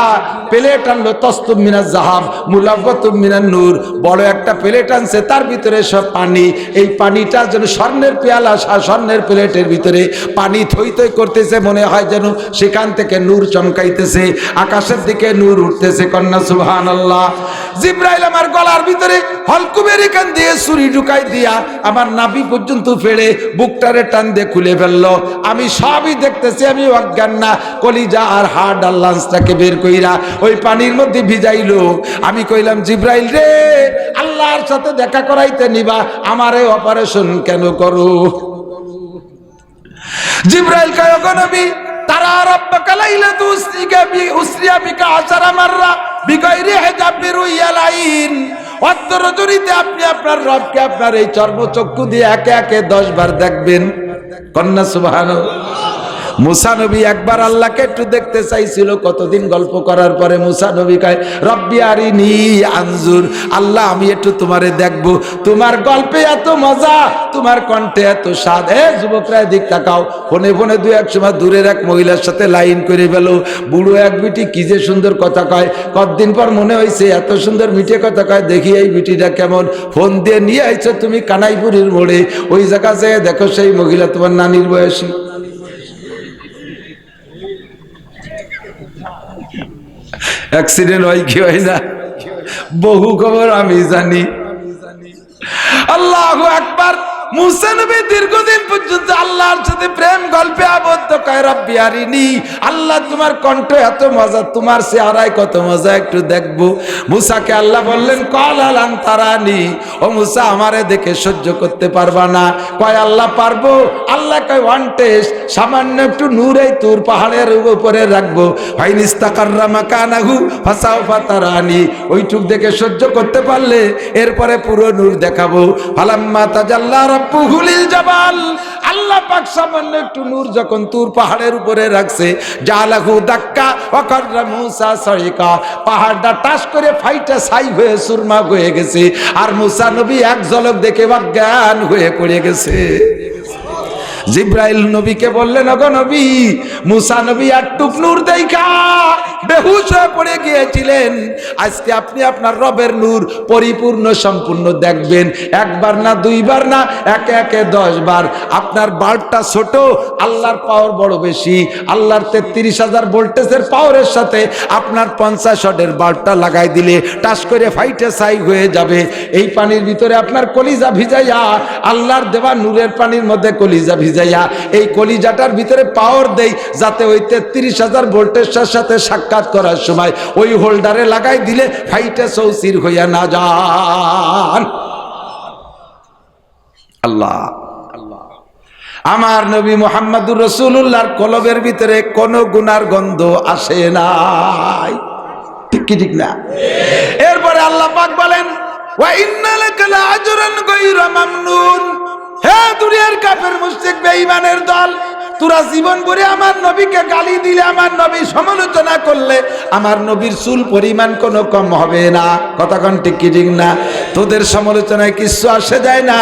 প্লেট আনলো, তসতুম মিনাজ জাহাব মুলাব্বাতুম মিনান নূর, বড় একটা প্লেট আনছে, তার ভিতরে সব পানি। এই পানিটা যেন স্বর্ণের পেয়ালা, স্বর্ণের প্লেটের ভিতরে পানি থই থই করতেছে, মনে হয় যেন সেখান থেকে নূর চমকাইতেছে, আকাশের দিকে নূর উঠতেছে। কন্যা সুবহানাল্লাহ। আল্লাহ। জিব্রাইল আমার গলার ভিতরে হলকুমের এখান দিয়ে ছুরি ঢুকাই দিয়া আমার নাভি পর্যন্ত ফেড়ে বুকটারে টান দিয়ে খুলে ফেললো। আমি সবই দেখতেছি, আমি অজ্ঞান না। কলিজা আর হাড় আর লাঞ্চটাকে বের কইরা ওই পানির মধ্যে ভিজাইলো। আমি কইলাম, জিব্রাইল রে, আল্লাহর সাথে দেখা করাইতে নিবা, আমারে অপারেশন কেন করো? জিব্রাইল কয়, ওগো নবী, তারা রাব্বাকা লাইলাতু উসরিয়া বিকা আশারা মাররা বিগাইরি হিজাব বিরুইয়াল আইন। অন্তরজনিতে আপনি আপনার রবকে আপনার এই চর্মচক্ষু দিয়ে একে একে 10 বার দেখবেন। কন্যা সুবহানাল্লাহ। মুসা নবী একবার আল্লাহকে একটু দেখতে চাইছিল, কতদিন গল্প করার পরে মুসা নবী কয়, রব্বি আরিনি আনজুর, আল্লাহ আমি একটু তোমারে দেখব। তোমার গল্পে এত মজা, তোমার কণ্ঠে এত স্বাদ। যুবকরা দিক তাকাও। ফোনে ফোনে দু এক সময় দূরের এক মহিলার সাথে লাইন করে ফেল। বুড়ো এক বিটি কি যে সুন্দর কথা কয়। কতদিন পর মনে হয়েছে এত সুন্দর মিঠে কথা কয়, দেখি এই বিটিটা কেমন। ফোন দিয়ে নিয়ে আইছো তুমি কানাইপুরের মোড়ে, ওই জায়গা যেয়ে দেখো সেই মহিলা তোমার নানির বয়সী। অ্যাক্সিডেন্ট হয় কি হয় না, বহু খবর আমি জানি। আল্লাহু আকবার। মুসা নবী দীর্ঘদিন পর্যন্ত আল্লাহর সাথে প্রেম গল্পে আবদ্ধ। কয় রব্বি আরিনি, আল্লাহ তোমার কণ্ঠ এত মজা, তোমার চেহারায় কত মজা, একটু দেখবো। মুসাকে আল্লাহ বললেন, ক্বালা লান তারানি, ও মুসা আমারে দেখে সহ্য করতে পারবা না? কয় আল্লাহ পারবো। আল্লাহ কয় ওয়ান টেস্ট, সামান্য একটু নূর এই তুর পাহাড়ের উপরে রাখবো। ফাইন ইস্তাকাররা মাকানাহু ফাসাউফা তারানি, ওইটুক দেখে সহ্য করতে পারলে এরপরে পুরো নূর দেখাবো। ফালাম্মা তাজাল্লা রাব্বুহুল জাবাল, আল্লাহ পাক সামান্য একটু নূর যখন তুর পাহাড়ের উপরে রাখছে, জালাহু দাক্কা ওয়া কাররা মুসা সাইকা, পাহাড়টা টাস করে ফাইটা ছাই হয়ে সুরমা হয়ে গেছে। আর মুসা নবী এক ঝলক দেখে অজ্ঞান হয়ে পড়ে গেছে। জিব্রাইল নবীকে বললেন, ওগো নবী, মুসা নবী আর টুক নূর দেখা বেহুশ হয়ে পড়ে গিয়েছিলেন। আজকে আপনি আপনার রবের নূর পরিপূর্ণ সম্পূর্ণ দেখবেন। একবার না, দুইবার না, একে একে 10 বার। আপনার বাল্বটা ছোট, আল্লাহর পাওয়ার বড় বেশি। আল্লাহর 33,000 ভোল্টেজের পাওয়ারের সাথে আপনার 50 ওয়াটের বাল্বটা লাগাই দিলে টাস করে ফাইটে ছাই হয়ে যাবে। এই পানির ভিতরে আপনার কলিজা ভিজাইয়া, আল্লাহর দেওয়া নূরের পানির মধ্যে কলিজা ভিজাইয়া এই কলিজাটার ভিতরে পাওয়ার দেই, যাতে ওই 33,000 ভোল্টেজের সাথে সাক্ষাৎ করার সময় ওই হোল্ডারে লাগাই দিলে ফাইটে চৌচির হইয়া না যান। আল্লাহ আমার নবী মুহাম্মদুর রাসূলুল্লাহর কলবের ভিতরে কোনো গুনার গন্ধ আসে নাই। ঠিক কি ঠিক না? এরপরে আল্লাহ পাক বলেন, ওয়া ইন্না লাকা লাআজরান গায়রা মামনুন। হে দুনিয়ার কাফের মুশরিক বেঈমানের দল, তোরা জীবন ভরে আমার নবীকে গালি দিলে, আমার নবী সমালোচনা করলে, আমার নবীর চুল পরিমাণ কোনো কম হবে না। কথা কোন ঠিক কি ঠিক না? তোদের সমালোচনায় কিছু আসে যায় না।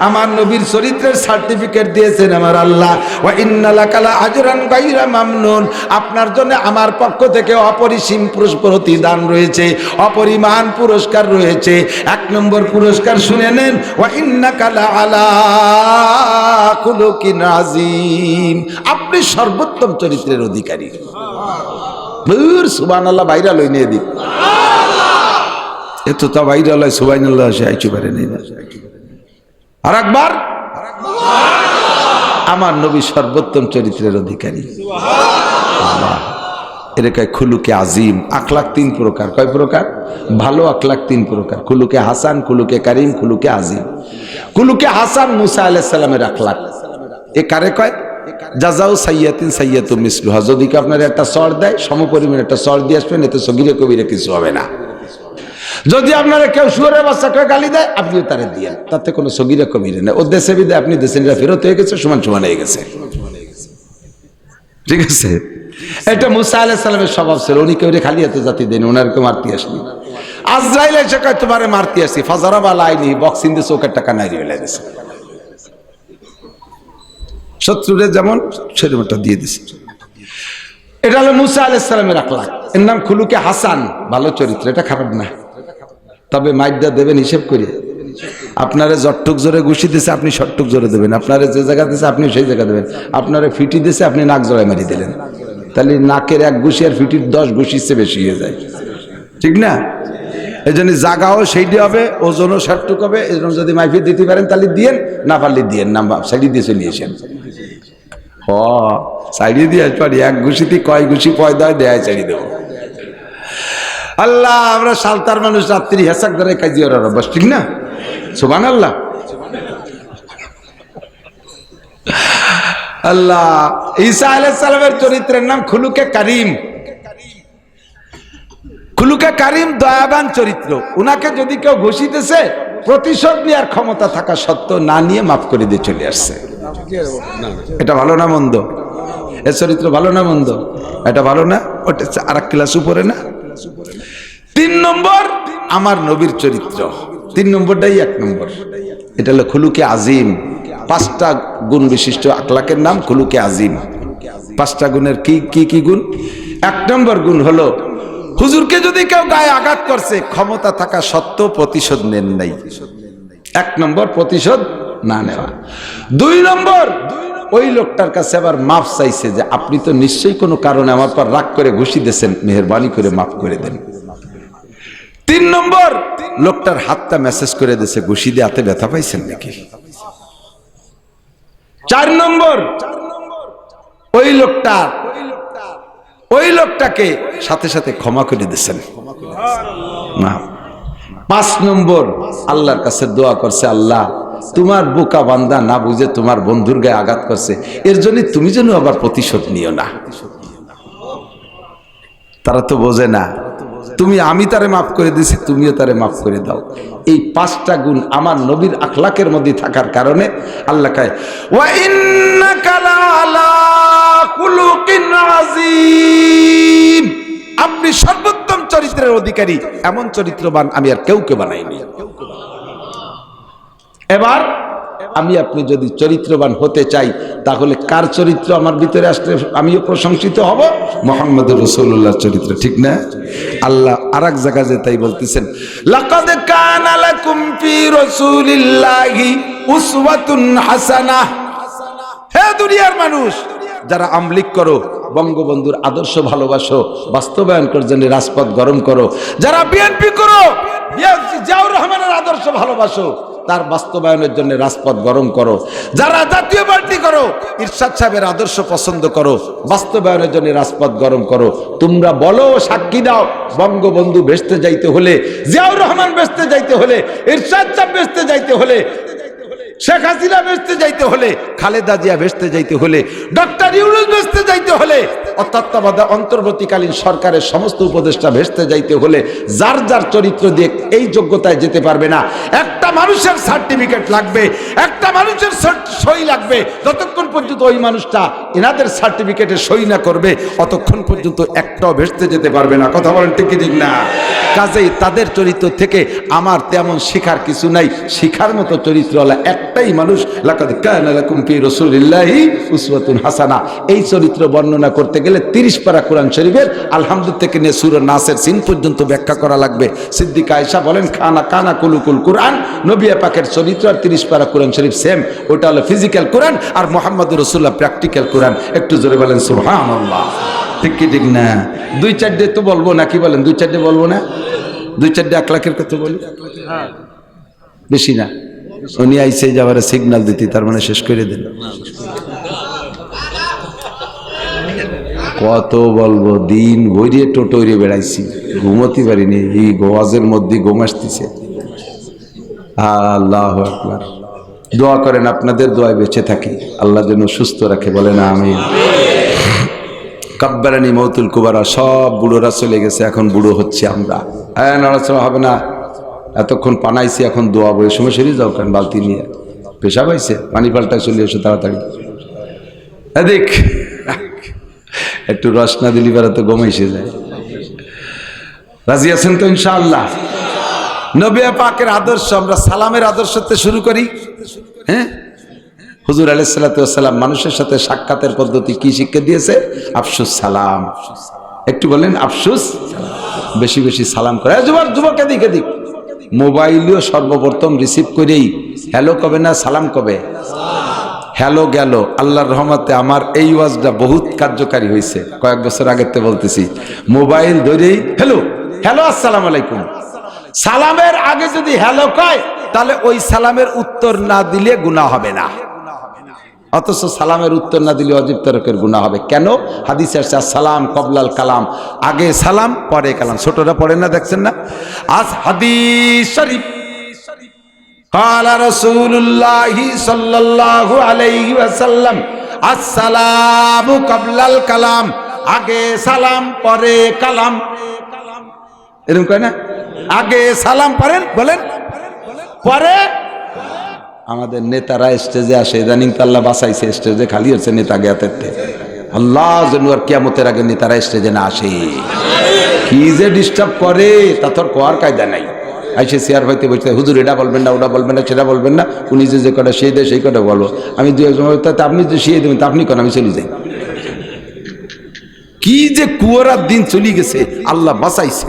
আমার নবীর চরিত্রের সার্টিফিকেট দিয়েছেন আমার আল্লাহ। ওয়া ইন্না লাকা লাআজরান গায়রা মামনুন, আপনার জন্য আমার পক্ষ থেকে অপরিসীম প্রতিদান রয়েছে, অপরিমাণ পুরস্কার রয়েছে। 1 নম্বর পুরস্কার শুনে নেন, ওয়া ইন্নাকা লাআলা খুলুকিন আযীম, আপনি সর্বোত্তম চরিত্রের অধিকারী। সুবহানাল্লাহ, ভাইরাল হই নিয়ে দিক এত তা ভাইরাল হয়, সুবহানাল্লাহ সে আইতে পারে নাই। আর একবার আমার নবী সর্বোত্তম চরিত্রের অধিকারী। সুবহানাল্লাহ। এর কয় খুলুকে আজিম। আখলাক 3 প্রকার। কয় প্রকার? ভালো আখলাক 3 প্রকার। খুলুকে হাসান, খুলুকে কারিম, খুলুকে আজিম। খুলুকে হাসান মুসা আলাইহিস সালামের আখলাক। এ কারে কয়? জাযাউ সাইয়্যাতিন সাইয়্যাতুম মিসলুহা, যদি কি আপনার একটা চর দেয়, সমপরিমাণ একটা চর দিয়ে আসবেন, এতে সগীরে কবিরে কিছু হবে না। যদি আপনারা কেউ সুরের বাচ্চাকে গালি দেয়, আপনিও তারে দিয়েন, তাতে কোনো সগীরে কবিরে না। ও দেশে বিদে আপনি দেশে ফেরত হয়ে গেছে, সমান সমান হয়ে গেছে। ঠিক আছে? এটা মুসা আলাইহিস সালামের স্বভাব ছিল। উনি কেউ খালি হাতে জাতি দেন, ওনার কেউ মারতে আসেনি। আজরাইল এসে কয় তোমারে মারতে আসি, ফাজারাবা লাইনি, বক্সিং দিয়ে চোখের টাকা নাইরে ফেলে দিয়েছে। শত্রুরে যেমন সেরকমটা দিয়ে দিছে। এটা হলো মুসা আলাইহিস সালামের আখলাক। এর নাম খুলুকে হাসান, ভালো চরিত্র। এটা খারাপ না, তবে মাইদা দেবেন হিসেব করে। আপনারে জটটুক জোরে ঘুষি দিছে, আপনি শটটুক জোরে দেবেন। আপনারে যে জায়গা দিছে, আপনি সেই জায়গা দেবেন। আপনারে ফিটি দিছে, আপনি নাক জড়ায় মারি দিলেন, তাহলে নাকের 1 ঘুষি আর ফিটির 10 ঘুষির চেয়ে বেশি হয়ে যায়। ঠিক না? এই জন্য জাগাও সেইটি হবে, ওজনও ষাটটুক হবে। এই জন্য যদি মাইফি দিতে পারেন তাহলে দিয়েন, না পারলে দিয়েন না, সাইডি দিয়ে চলে আসেন। সাইডি দিয়ে পারি, এক ঘুষিতে কয় ঘুষি পয়দা দেয় চাইড়ি দেবো। আল্লাহ, আমরা সালতার মানুষ, রাত্রি হেসাক ধরে কাজী ওরা বস, ঠিক না? সুবহানাল্লাহ। আল্লাহ, ঈসা আলাইহিস সালামের চরিত্রের নাম খুলুকে কারিম। খুলুকে কারিম দয়াবান চরিত্র। উনাকে যদি কেউ ঘুষিতেছে, প্রতিশোধ নেওয়ার ক্ষমতা থাকা সত্ত্বেও না নিয়ে মাফ করে দিয়ে চলে আসছে। এটা ভালো না মন্দ? এ চরিত্র ভালো না মন্দ? এটা ভালো না? ওটা আর এক ক্লাস উপরে না? 3 নম্বর আমার নবীর চরিত্র। 3 নম্বরটাই 1 নম্বর। এটা হলো খুলুকে আজিম। 5টা গুণ বিশিষ্ট আখলাকের নাম খুলুকে আজিম। 5টা গুণের কি গুণ? 1 নম্বর গুণ হলো, হুজুরকে যদি কেউ গায়ে আঘাত করছে, ক্ষমতা থাকা সত্ত্বেও প্রতিশোধ নেন নাই। 1 নম্বর প্রতিশোধ না নেওয়া। 2 নম্বর, ওই লোকটার কাছে আবার মাফ চাইছে যে আপনি তো নিশ্চয়ই কোনো কারণে আমার পর রাগ করে ঘুষি দিয়েছেন, মেহেরবানি করে মাফ করে দেন। 3 নম্বর, লোকটার হাতটা মেসেজ করে দিয়েছে, ঘুষি দিয়ে হাতে ব্যথা পাইছেন নাকি। 4 নম্বর, ওই লোকটাকে সাথে সাথে ক্ষমা করে দিয়েছেন। 5 নম্বর, আল্লাহর কাছে দোয়া করছে, আল্লাহ তোমার বোকা বান্দা না বুঝে তোমার বন্ধুর গায়ে আঘাত করছে, এর জন্য তুমি যেন আবার প্রতিশোধ নিও না। তারা তো বোঝে না, আমি তারে মাফ করে দিছি, তুমিও তারে মাফ করে দাও। এই 5টা গুণ আমার নবীর আখলাকের মধ্যে থাকার কারণে আল্লাহ কয়, ওয়া ইন্নাকা লাআলা খুলুকিন আযীম, আপনি সর্বোত্তম চরিত্রের অধিকারী। এমন চরিত্রবান আমি আর কেউকে বানাইনি। এবার আপনি যদি চরিত্রবান হতে চাই, তাহলে কার চরিত্র আমার ভিতরে আসলে আমিও প্রশংসিত হব? মুহাম্মদুর রাসূলুল্লাহর চরিত্র, ঠিক না? আল্লাহ আরেক জায়গায় যে তাই বলতেছেন, লাকাদ কানা লাকুম ফি রাসূলিল্লাহি উসওয়াতুন হাসানাহ। হে দুনিয়ার মানুষ, যারা আমলিক করো, বঙ্গবন্ধুর আদর্শ ভালোবাসো, বাস্তবায়ন করার জন্য রাজপথ গরম করো। যারা বিএনপি করো, জিয়াউর রহমানের আদর্শ ভালোবাসো, তার বাস্তবায়নের জন্য রাজপথ গরম করো। যারা জাতীয় পার্টি করো, ইরশাদ সাহেবের আদর্শ পছন্দ করো, বাস্তবায়নের জন্য রাজপথ গরম করো। তোমরা বলো, সাক্ষী দাও, বঙ্গবন্ধু বেহেশতে যাইতে হলে, জিয়াউর রহমান বেহেশতে যাইতে হলে, ইরশাদ সাহেব বেহেশতে যাইতে হলে, শেখ হাসিনা বেহেশতে যাইতে হলে, খালেদা জিয়া বেহেশতে যাইতে হলে, ডক্টর ইউনূস বেহেশতে যাইতে হলে, অন্তর্বর্তীকালীন সরকারের সমস্ত উপদেষ্টা বেহেশতে যাইতে হলে, যার যার চরিত্র দিয়ে এই যোগ্যতায় যেতে পারবে না। একটা মানুষের সার্টিফিকেট লাগবে, একটা মানুষের সই লাগবে। যতক্ষণ পর্যন্ত ওই মানুষটা এনাদের সার্টিফিকেটে সই না করবে, অতক্ষণ পর্যন্ত একটাও বেহেশতে যেতে পারবে না। কথা বলেন ঠিক কি ঠিক না? কাজেই তাদের চরিত্র থেকে আমার তেমন শিখার কিছু নাই। শিখার মতো চরিত্রওয়ালা একটাই মানুষ, লাকাদ কানা লাকুম ফি রাসূলিল্লাহি উসওয়াতুন হাসানাহ। এই চরিত্র বর্ণনা করতে গেলে 30 পারা কোরআন শরীফের আলহামদুলিল্লাহ থেকে নিয়ে সূরা নাসের সিন পর্যন্ত ব্যাখ্যা করা লাগবে। সিদ্দিকা আয়েশা বলেন, কানা কুলুকুল কোরআন। নবী পাকের চরিত্র আর 30 পারা কোরআন শরীফ সেম। ওটা হলো ফিজিক্যাল কোরআন, আর মুহাম্মদুর রাসূলুল্লাহ প্র্যাকটিক্যাল কোরআন। একটু জোরে বলেন সুবহানাল্লাহ। ঠিক কি ঠিক না? 2-4 তো বলবো নাকি বলেন? 2-4 বলবো না? 2-4 আখলাকের কথা বলি, বেশি না। উনি আইসে যাবার সিগন্যাল দিতে, তার মানে শেষ করে দিন। কত বলবো, দিন ভরিয়ে টোটোরে বেড়াইছি, ঘুমোতে পারিনি। এই গোয়াজের মধ্যে ঘুম আসতেছে। আল্লাহু আকবার। দোয়া করেন, আপনাদের দোয়ায় বেঁচে থাকি, আল্লাহ যেন সুস্থ রাখে, বলেন আমিন। কাব্বারানি মৌতুল কুবারা, সব বুড়োরা চলে গেছে, এখন বুড়ো হচ্ছে আমরা। হ্যাঁ, নড়াচড়া হবে না। এতক্ষণ পানাইছি, এখন দোয়াবো। এই সময় সেরে যাও কেন, বালতি নিয়ে পেশাব আইছে, পানি পাল্টায় চলে এসো তাড়াতাড়ি। দেখ, একটু রস না দিলি বেড়া তো গমাইসে যায়। রাজি আছেন তো ইনশাআল্লাহ? নবী পাকের আদর্শ, আমরা সালামের আদর্শতে শুরু করি। হ্যাঁ, হুজুর আলাইহিস সালাতু ওয়াস সালাম মানুষের সাথে সাক্ষাতের পদ্ধতি কি শিক্ষা দিয়েছে? আফসুস সালাম। একটু বলেন আফসুস, বেশি বেশি সালাম করে। যুবক এদিক মোবাইলও সর্বপ্রথম রিসিভ করেই হ্যালো কবে না সালাম কবে? হ্যালো গেল। আল্লাহর রহমতে আমার এই ওয়াজটা বহুত কার্যকারী হয়েছে। কয়েক বছর আগের থেকে বলতেছি, মোবাইল ধরেই হ্যালো হ্যালো আসসালামু আলাইকুম, সালামের আগে যদি হ্যালো কয় তাহলে ওই সালামের উত্তর না দিলে গুনাহ হবে না, অথচ সালামের উত্তর না দিলে অজীব তরকের গুনাহ হবে। কেন? হাদিসে আসছে সালাম কবলাল কালাম, আগে সালাম পরে কালাম। ছোটরা পড়ে না, দেখছেন না? আজ হাদিস শরীফ قال رسول الله صلى الله عليه وسلم السلام قبل الكلام, আগে সালাম পরে কালাম। এরকম কয় না? আগে সালাম পড়েন, বলেন পরে। আমাদের নেতারা স্টেজে আসে, ইদানিং তো আল্লাহ বাঁচাইছে, স্টেজে খালি হচ্ছে নেতা জ্ঞাতের। আল্লাহ যেন আর কিয়ামতের আগে নেতারা স্টেজে না আসে। কি যে ডিস্টার্ব করে তা তোর কোয়ার কায়দা নাই। আইসে চেয়ার হইতে বসতে, হুজুর এটা বলবেন না, ওটা বলবেন না, সেটা বলবেন না, উনি যে কটা সেই দেয় সেই কটা বলবো। আমি দু একজন আপনি যে শিয়ে দেবেন তা আপনি কেন, আমি চলে যাই। কি যে কুয়ারার দিন চলে গেছে, আল্লাহ বাঁচাইছে।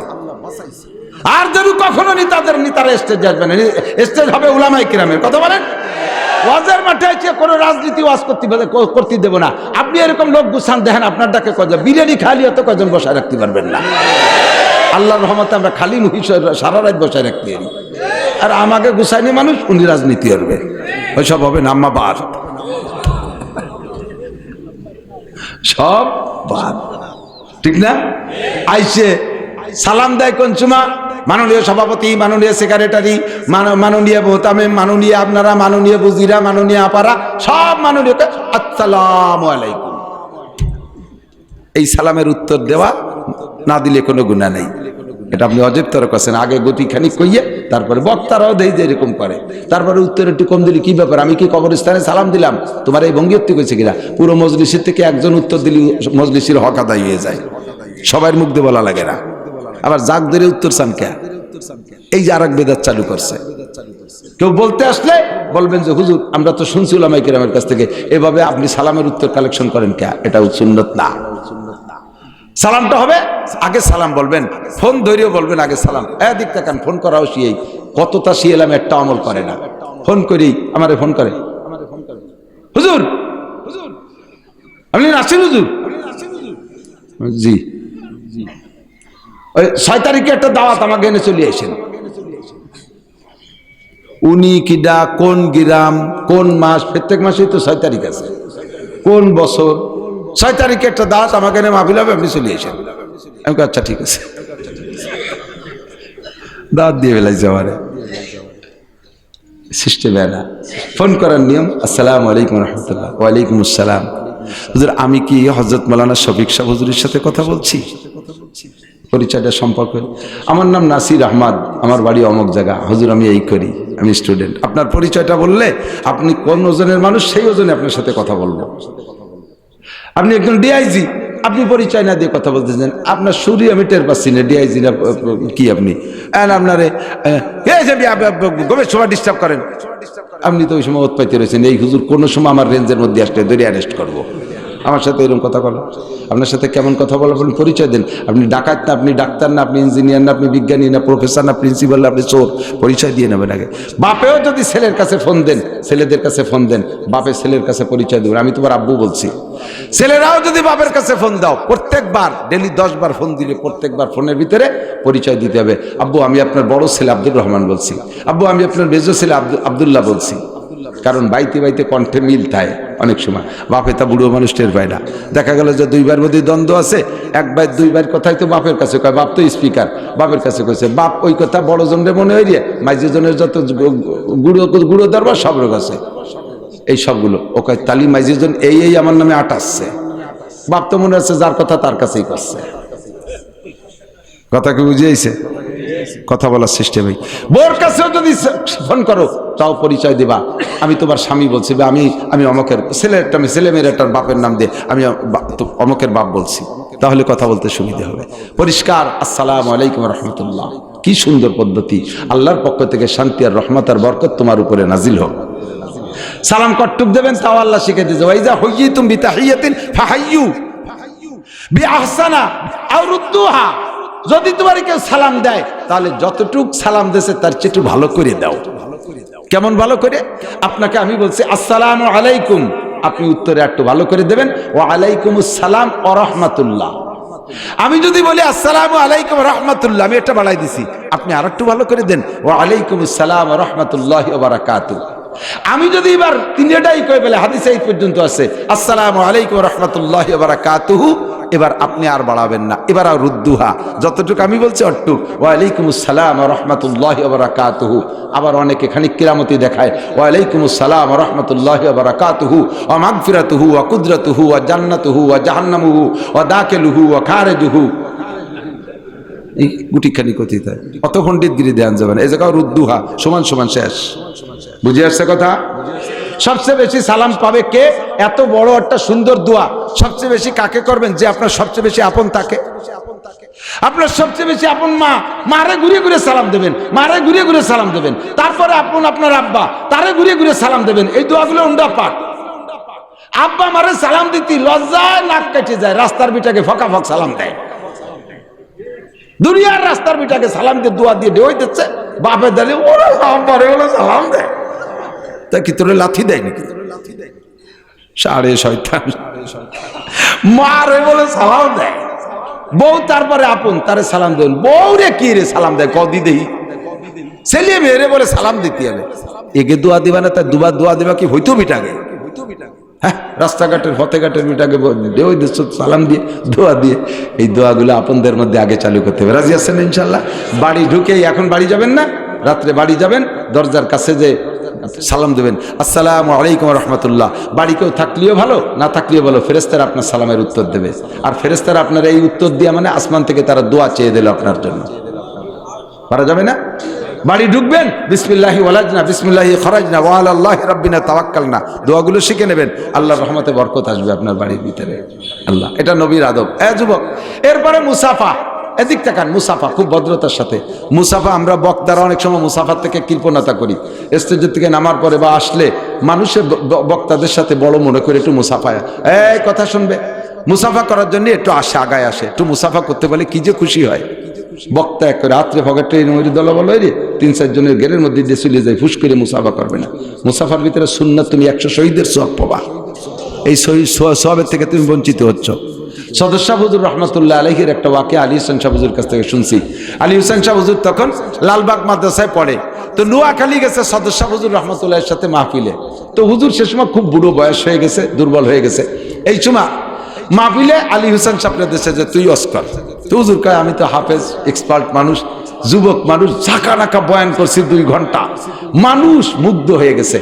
আর যদি কখনো নেতারা স্টেজে আসবে না, স্টেজ হবে উলামায়ে কিরামের। কথা বলেন? ওয়াজের মাঠে এসে কোনো রাজনীতি ওয়াজ করতে দেব না। আপনি এরকম লোক গুছান দেখেন, আপনার ডাকে কজন বিরিয়ানি খালি হতো, কজন বসায় রাখতে পারবেন না। আল্লাহর রহমতে আমরা খালি মুখী সারা রাত বসায় রাখতে পারি। আর আমাকে গুছাইনি মানুষ, উনি রাজনীতি করবে, ওইসব হবে না। আম্মা বাদ, সব বাদ, ঠিক না? আইসে সালাম দেয় কোন সময়? মাননীয় সভাপতি, মাননীয় সেক্রেটারি, মাননীয় মোহতামিম, মাননীয় আপনারা, মাননীয় বুজিরা, মাননীয় আপারা, সব মাননীয় আসসালামু আলাইকুম। এই সালামের উত্তর দেওয়া না দিলে কোনো গুনাহ নেই। এটা আপনি অজীব তরক আছেন। আগে গতিখানি কইয়ে তারপরে বক্তারাও দেই যে এরকম করে, তারপরে উত্তর একটু কম দিলে কি ব্যাপার, আমি কি কবরস্থানে সালাম দিলাম, তোমার এই ভঙ্গিত্ব কইছে কিনা? পুরো মজলিসের থেকে একজন উত্তর দিলে মজলিসের হক আদায় হয়ে যায়, সবার মুখ দিয়ে বলা লাগে না। আবার জাগ ধরে উত্তর চান কে? এই যে আরেক বেদাত চালু করছে। কেউ বলতে আসলে বলবেন যে হুজুর আমরা তো শুনছি উলামায়ে কিরামের কাছ থেকে এভাবে আপনি সালামের উত্তর কালেকশন করেন কে? এটা সুন্নাত না। সালামটা হবে আগে সালাম বলবেন, ফোন ধরেও বলবেন আগে সালাম। এদিক তাকান, ফোন করাও শিয়েই কতটা শিয়েলাম, একটা আমল করে না। ফোন করি, আমারে ফোন করে, হুজুর আপনি আসেন? হুজুর জি, ওই 6 তারিখে একটা দাওয়াত আমাকে এনে চলে আসেন। উনি কিডা, কোন গ্রাম, কোন মাস? প্রত্যেক মাসেই তো 6 তারিখ আছে। কোন বছর? 6 তারিখে একটা দাওয়াত আমাকে এনে মাহফিল হবে, আপনি চলে আসেন। আমি আচ্ছা ঠিক আছে, দাওয়াত দিয়ে ফেলাইছে আমারে। সিস্টেমে না ফোন করার নিয়ম, আসসালামু আলাইকুম রহমতুল্লাহ। ওয়ালাইকুম আসসালাম। হুজুর আমি কি হযরত মাওলানা শফিক সাহেব হুজুরের সাথে কথা বলছি? পরিচয়টা সম্পর্ক, আমার নাম নাসির আহমদ, আমার বাড়ি অমুক জায়গা, হুজুর আমি এই করি, আমি স্টুডেন্ট। আপনার পরিচয়টা বললে আপনি কোন ওজনের মানুষ সেই ওজনে আপনার সাথে কথা বলবো। আপনি একজন ডিআইজি, আপনি পরিচয় না দিয়ে কথা বলতেছেন, আপনার সুরি আমি টের পাচ্ছি না ডিআইজি না কি। আপনি আপনারে গভীর সময় ডিস্টার্ব করেন, আপনি তো ওই সময় উৎপাইতে রয়েছেন। এই হুজুর কোনো সময় আমার রেঞ্জের মধ্যে আসলে ধরে অ্যারেস্ট করবো। আমার সাথে এরকম কথা বলো, আপনার সাথে কেমন কথা বলো, আপনি পরিচয় দেন। আপনি ডাকাত না, আপনি ডাক্তার না, আপনি ইঞ্জিনিয়ার না, আপনি বিজ্ঞানী না, প্রফেসর না, প্রিন্সিপাল না, আপনি চোর। পরিচয় দিয়ে নেবেন আগে। বাপেও যদি ছেলের কাছে ফোন দেন, ছেলেদের কাছে ফোন দেন, বাপে ছেলের কাছে পরিচয় দেবেন, আমি তোমার আব্বু বলছি। ছেলেরাও যদি বাপের কাছে ফোন দাও, প্রত্যেকবার ডেলি 10 বার ফোন দিলে প্রত্যেকবার ফোনের ভিতরে পরিচয় দিতে হবে। আব্বু আমি আপনার বড় ছেলে আব্দুর রহমান বলছি, আব্বু আমি আপনার মেজো ছেলে আব্দুল্লাহ বলছি। কারণ বাইতে বাইতে কণ্ঠে মিল থাকে অনেক সময়, বাপে তা বুড়ো মানুষ টের পায় না। দেখা গেল যে 2 বার মধ্যে দ্বন্দ্ব আছে, 1 বার 2 বার কথাই তো বাপের কাছে কয়, বাপ তো স্পিকার, বাপের কাছে কইছে, বাপ ওই কথা বড় জনের মনে হয়ে দিয়ে মাইজি জনের যত গুঁড়ো দরবার সব রোগ আছে, এই সবগুলো ও কয় তালি মাইজি জন এই আমার নামে আটাচ্ছে। বাপ তো মনে হচ্ছে যার কথা তার কাছেই করছে। কথা কি বুঝিয়েছে? কথা বলার সিস্টেমে বোর কাছেও যদি ফোন করো তাও পরিচয় দিবা, আমি তোমার স্বামী বলছি, আমি অমকের ছেলে, একটা আমি ছেলে মেয়ের একটা বাপের নাম দিয়ে আমি অমকের বাপ বলছি, তাহলে কথা বলতে সুবিধা হবে। পরিষ্কার আসসালামু আলাইকুম রহমতুল্লাহ। কি সুন্দর পদ্ধতি, আল্লাহর পক্ষ থেকে শান্তি আর রহমত আর বরকত তোমার উপরে নাজিল হোক। সালাম কটুক দেবেন তাও আল্লাহ শিখে দিয়েছে, ওয়াইজা হুইয়িতুম বিতাহিয়াতিন ফাহাইয়ু বিআহসানা আও রুদ্দুহা। যদি তোমার কেউ সালাম দেয় তাহলে যতটুক সালাম দিয়েছে তার চেয়ে একটু ভালো করে দাও। কেমন ভালো করে? আপনাকে আমি বলছি আসসালামু আলাইকুম, আপনি উত্তরে একটু ভালো করে দেবেন ওয়া আলাইকুমুস সালাম ওয়া রাহমাতুল্লাহ। আমি যদি বলি আসসালামু আলাইকুম রাহমাতুল্লাহ, আমি এটা বাড়াই দিছি, আপনি আর একটু ভালো করে দেন ওয়া আলাইকুম আসসালাম ওয়া রাহমাতুল্লাহি ওয়া বারাকাতুহু। আমি যদি এবার তিনটাই কই বলে, হাদিসে এই পর্যন্ত আছে আসসালামু আলাইকুম ওয়া রাহমাতুল্লাহি ওয়া বারাকাতুহু, এবার আপনি আর বাড়াবেন না, এবার আর রুদ্দুহা, যতটুকু আমি বলছি অতটুক ওয়া আলাইকুম আসসালাম ওয়া রাহমাতুল্লাহি ওয়া বারাকাতুহু। আবার অনেকে খানিক কিরামতি দেখায় ওয়া আলাইকুম আসসালাম ওয়া রাহমাতুল্লাহি ওয়া বারাকাতুহু ওয়া মাগফিরাতুহু ওয়া কুদরাতুহু ওয়া জান্নাতুহু ওয়া জাহান্নামুহু ওয়া দাখিলুহু ওয়া খারিজুহু। এই গুটিখানি কথিত হয়, অত পণ্ডিতগিরি দেন যাবেন, এই জায়গায় রুদ্দুহা সমান সমান শেষ। বুঝে আসছে কথা? সবচেয়ে বেশি সালাম পাবে কে? এত বড় একটা সুন্দর দোয়া সবচেয়ে বেশি কাকে করবেন? যে আপনার সবচেয়ে বেশি আপন তাকে। আপনার সবচেয়ে বেশি আপন মা, মারে ঘুরিয়ে ঘুরে সালাম দেবেন, মারে ঘুরিয়ে ঘুরে সালাম দেবেন। তারপরে আপন আপনার আব্বা, তারে ঘুরিয়ে ঘুরে সালাম দেবেন। এই দোয়াগুলো উন্ডা পাক। আব্বা মারে সালাম দিতে লজ্জায় নাক কেটে যায়, রাস্তার বিটাকে ফকা ফক সালাম দেয়। দুনিয়ার রাস্তার বিটাকে সালাম দিয়ে দোয়া দিয়ে ঢেউ দিচ্ছে, বাপে দাঁড়িয়ে ওরা আব্বারে বলে সালাম দেয়। তা কি তোরে লাথি দেয় নাকি? সাড়ে শয়তান। মারে বলে সালাম দেয়। বউ তারপরে আপন তারে সালাম দেন, বউ রে কি রে সালাম দেয় কদি দেই, ছেলে মেয়েরে বলে সালাম দিতে হবে। একে দোয়া দিবা না, তাই দুবার দোয়া দিবা কি হইতো বিটাকে? হ্যাঁ, রাস্তাঘাটের ফতেঘাটের বিটাকে ঢেউ দিচ্ছ সালাম দিয়ে দোয়া দিয়ে। এই দোয়াগুলো আপনদের মধ্যে আগে চালু করতে হবে। রাজি আছেন ইনশাল্লাহ? বাড়ি ঢুকেই এখন বাড়ি যাবেন না, রাত্রে বাড়ি যাবেন, দরজার কাছে যে সালাম দেবেন আসসালামু আলাইকুম রাহমাতুল্লাহ। বাড়ি কেউ থাকলেও ভালো, না থাকলেও ভালো, ফেরেশতারা আপনার সালামের উত্তর দেবে। আর ফেরেশতারা আপনার এই উত্তর দিয়ে মানে আসমান থেকে তারা দোয়া চেয়ে দিল আপনার জন্য। পারা যাবে না? বাড়ি ঢুকবেন বিসমিল্লাহি ওয়ালাজনা বিসমিল্লাহি খরাজনা ওয়া আলাল্লাহি রাব্বিনা তাওয়াক্কালনা, দোয়াগুলো শিখে নেবেন, আল্লাহর রহমতে বরকত আসবে আপনার বাড়ির ভিতরে। আল্লাহ, এটা নবীর আদব। যুবক, এরপরে মুসাফা, এদিক তাকান। মুসাফা খুব ভদ্রতার সাথে। মুসাফা আমরা বক্তারা অনেক সময় মুসাফার থেকে কৃপণতা করি। স্টেজের থেকে নামার পরে বা আসলে মানুষের বক্তাদের সাথে বড় মনে করে একটু মুসাফায় এই কথা শুনবে, মুসাফা করার জন্য একটু আসে, আগায় আসে, একটু মুসাফা করতে বলে কি যে খুশি হয়। বক্তা এক রাত্রে ভগের দল বলো রে 3-4 জনের ঘেরের মধ্যে দিয়ে চলে যায়, ফুস করে মুসাফা করবে না। মুসাফার ভিতরে সুন্নাত, তুমি 100 শহীদের সওয়াব পাবা, এই সওয়াবের থেকে তুমি বঞ্চিত হচ্ছ। সদস্য হুজুর রহমতুল্লাহ আলাইহির একটা ওয়াকিয়া আলী হোসেন শাহ হুজুর কাছ থেকে শুনছি। আলী হোসেন শাহ হুজুর তখন লালবাগ মাদ্রাসায় পড়ে, তো নোয়াখালী গেছে সদস্য হুজুর রহমতুল্লাহের সাথে মাহফিলে। তো হুজুর সে সময় খুব বুড়ো বয়স হয়ে গেছে, দুর্বল হয়ে গেছে। এই সময় মাহফিলে আলী হোসেন সাহেবের দেশে যে তুই অস্কার, তো হুজুর কয় আমি তো হাফেজ এক্সপার্ট মানুষ, যুবক মানুষ, ঝাঁকা নাকা বয়ান করছি 2 ঘন্টা, মানুষ মুগ্ধ হয়ে গেছে।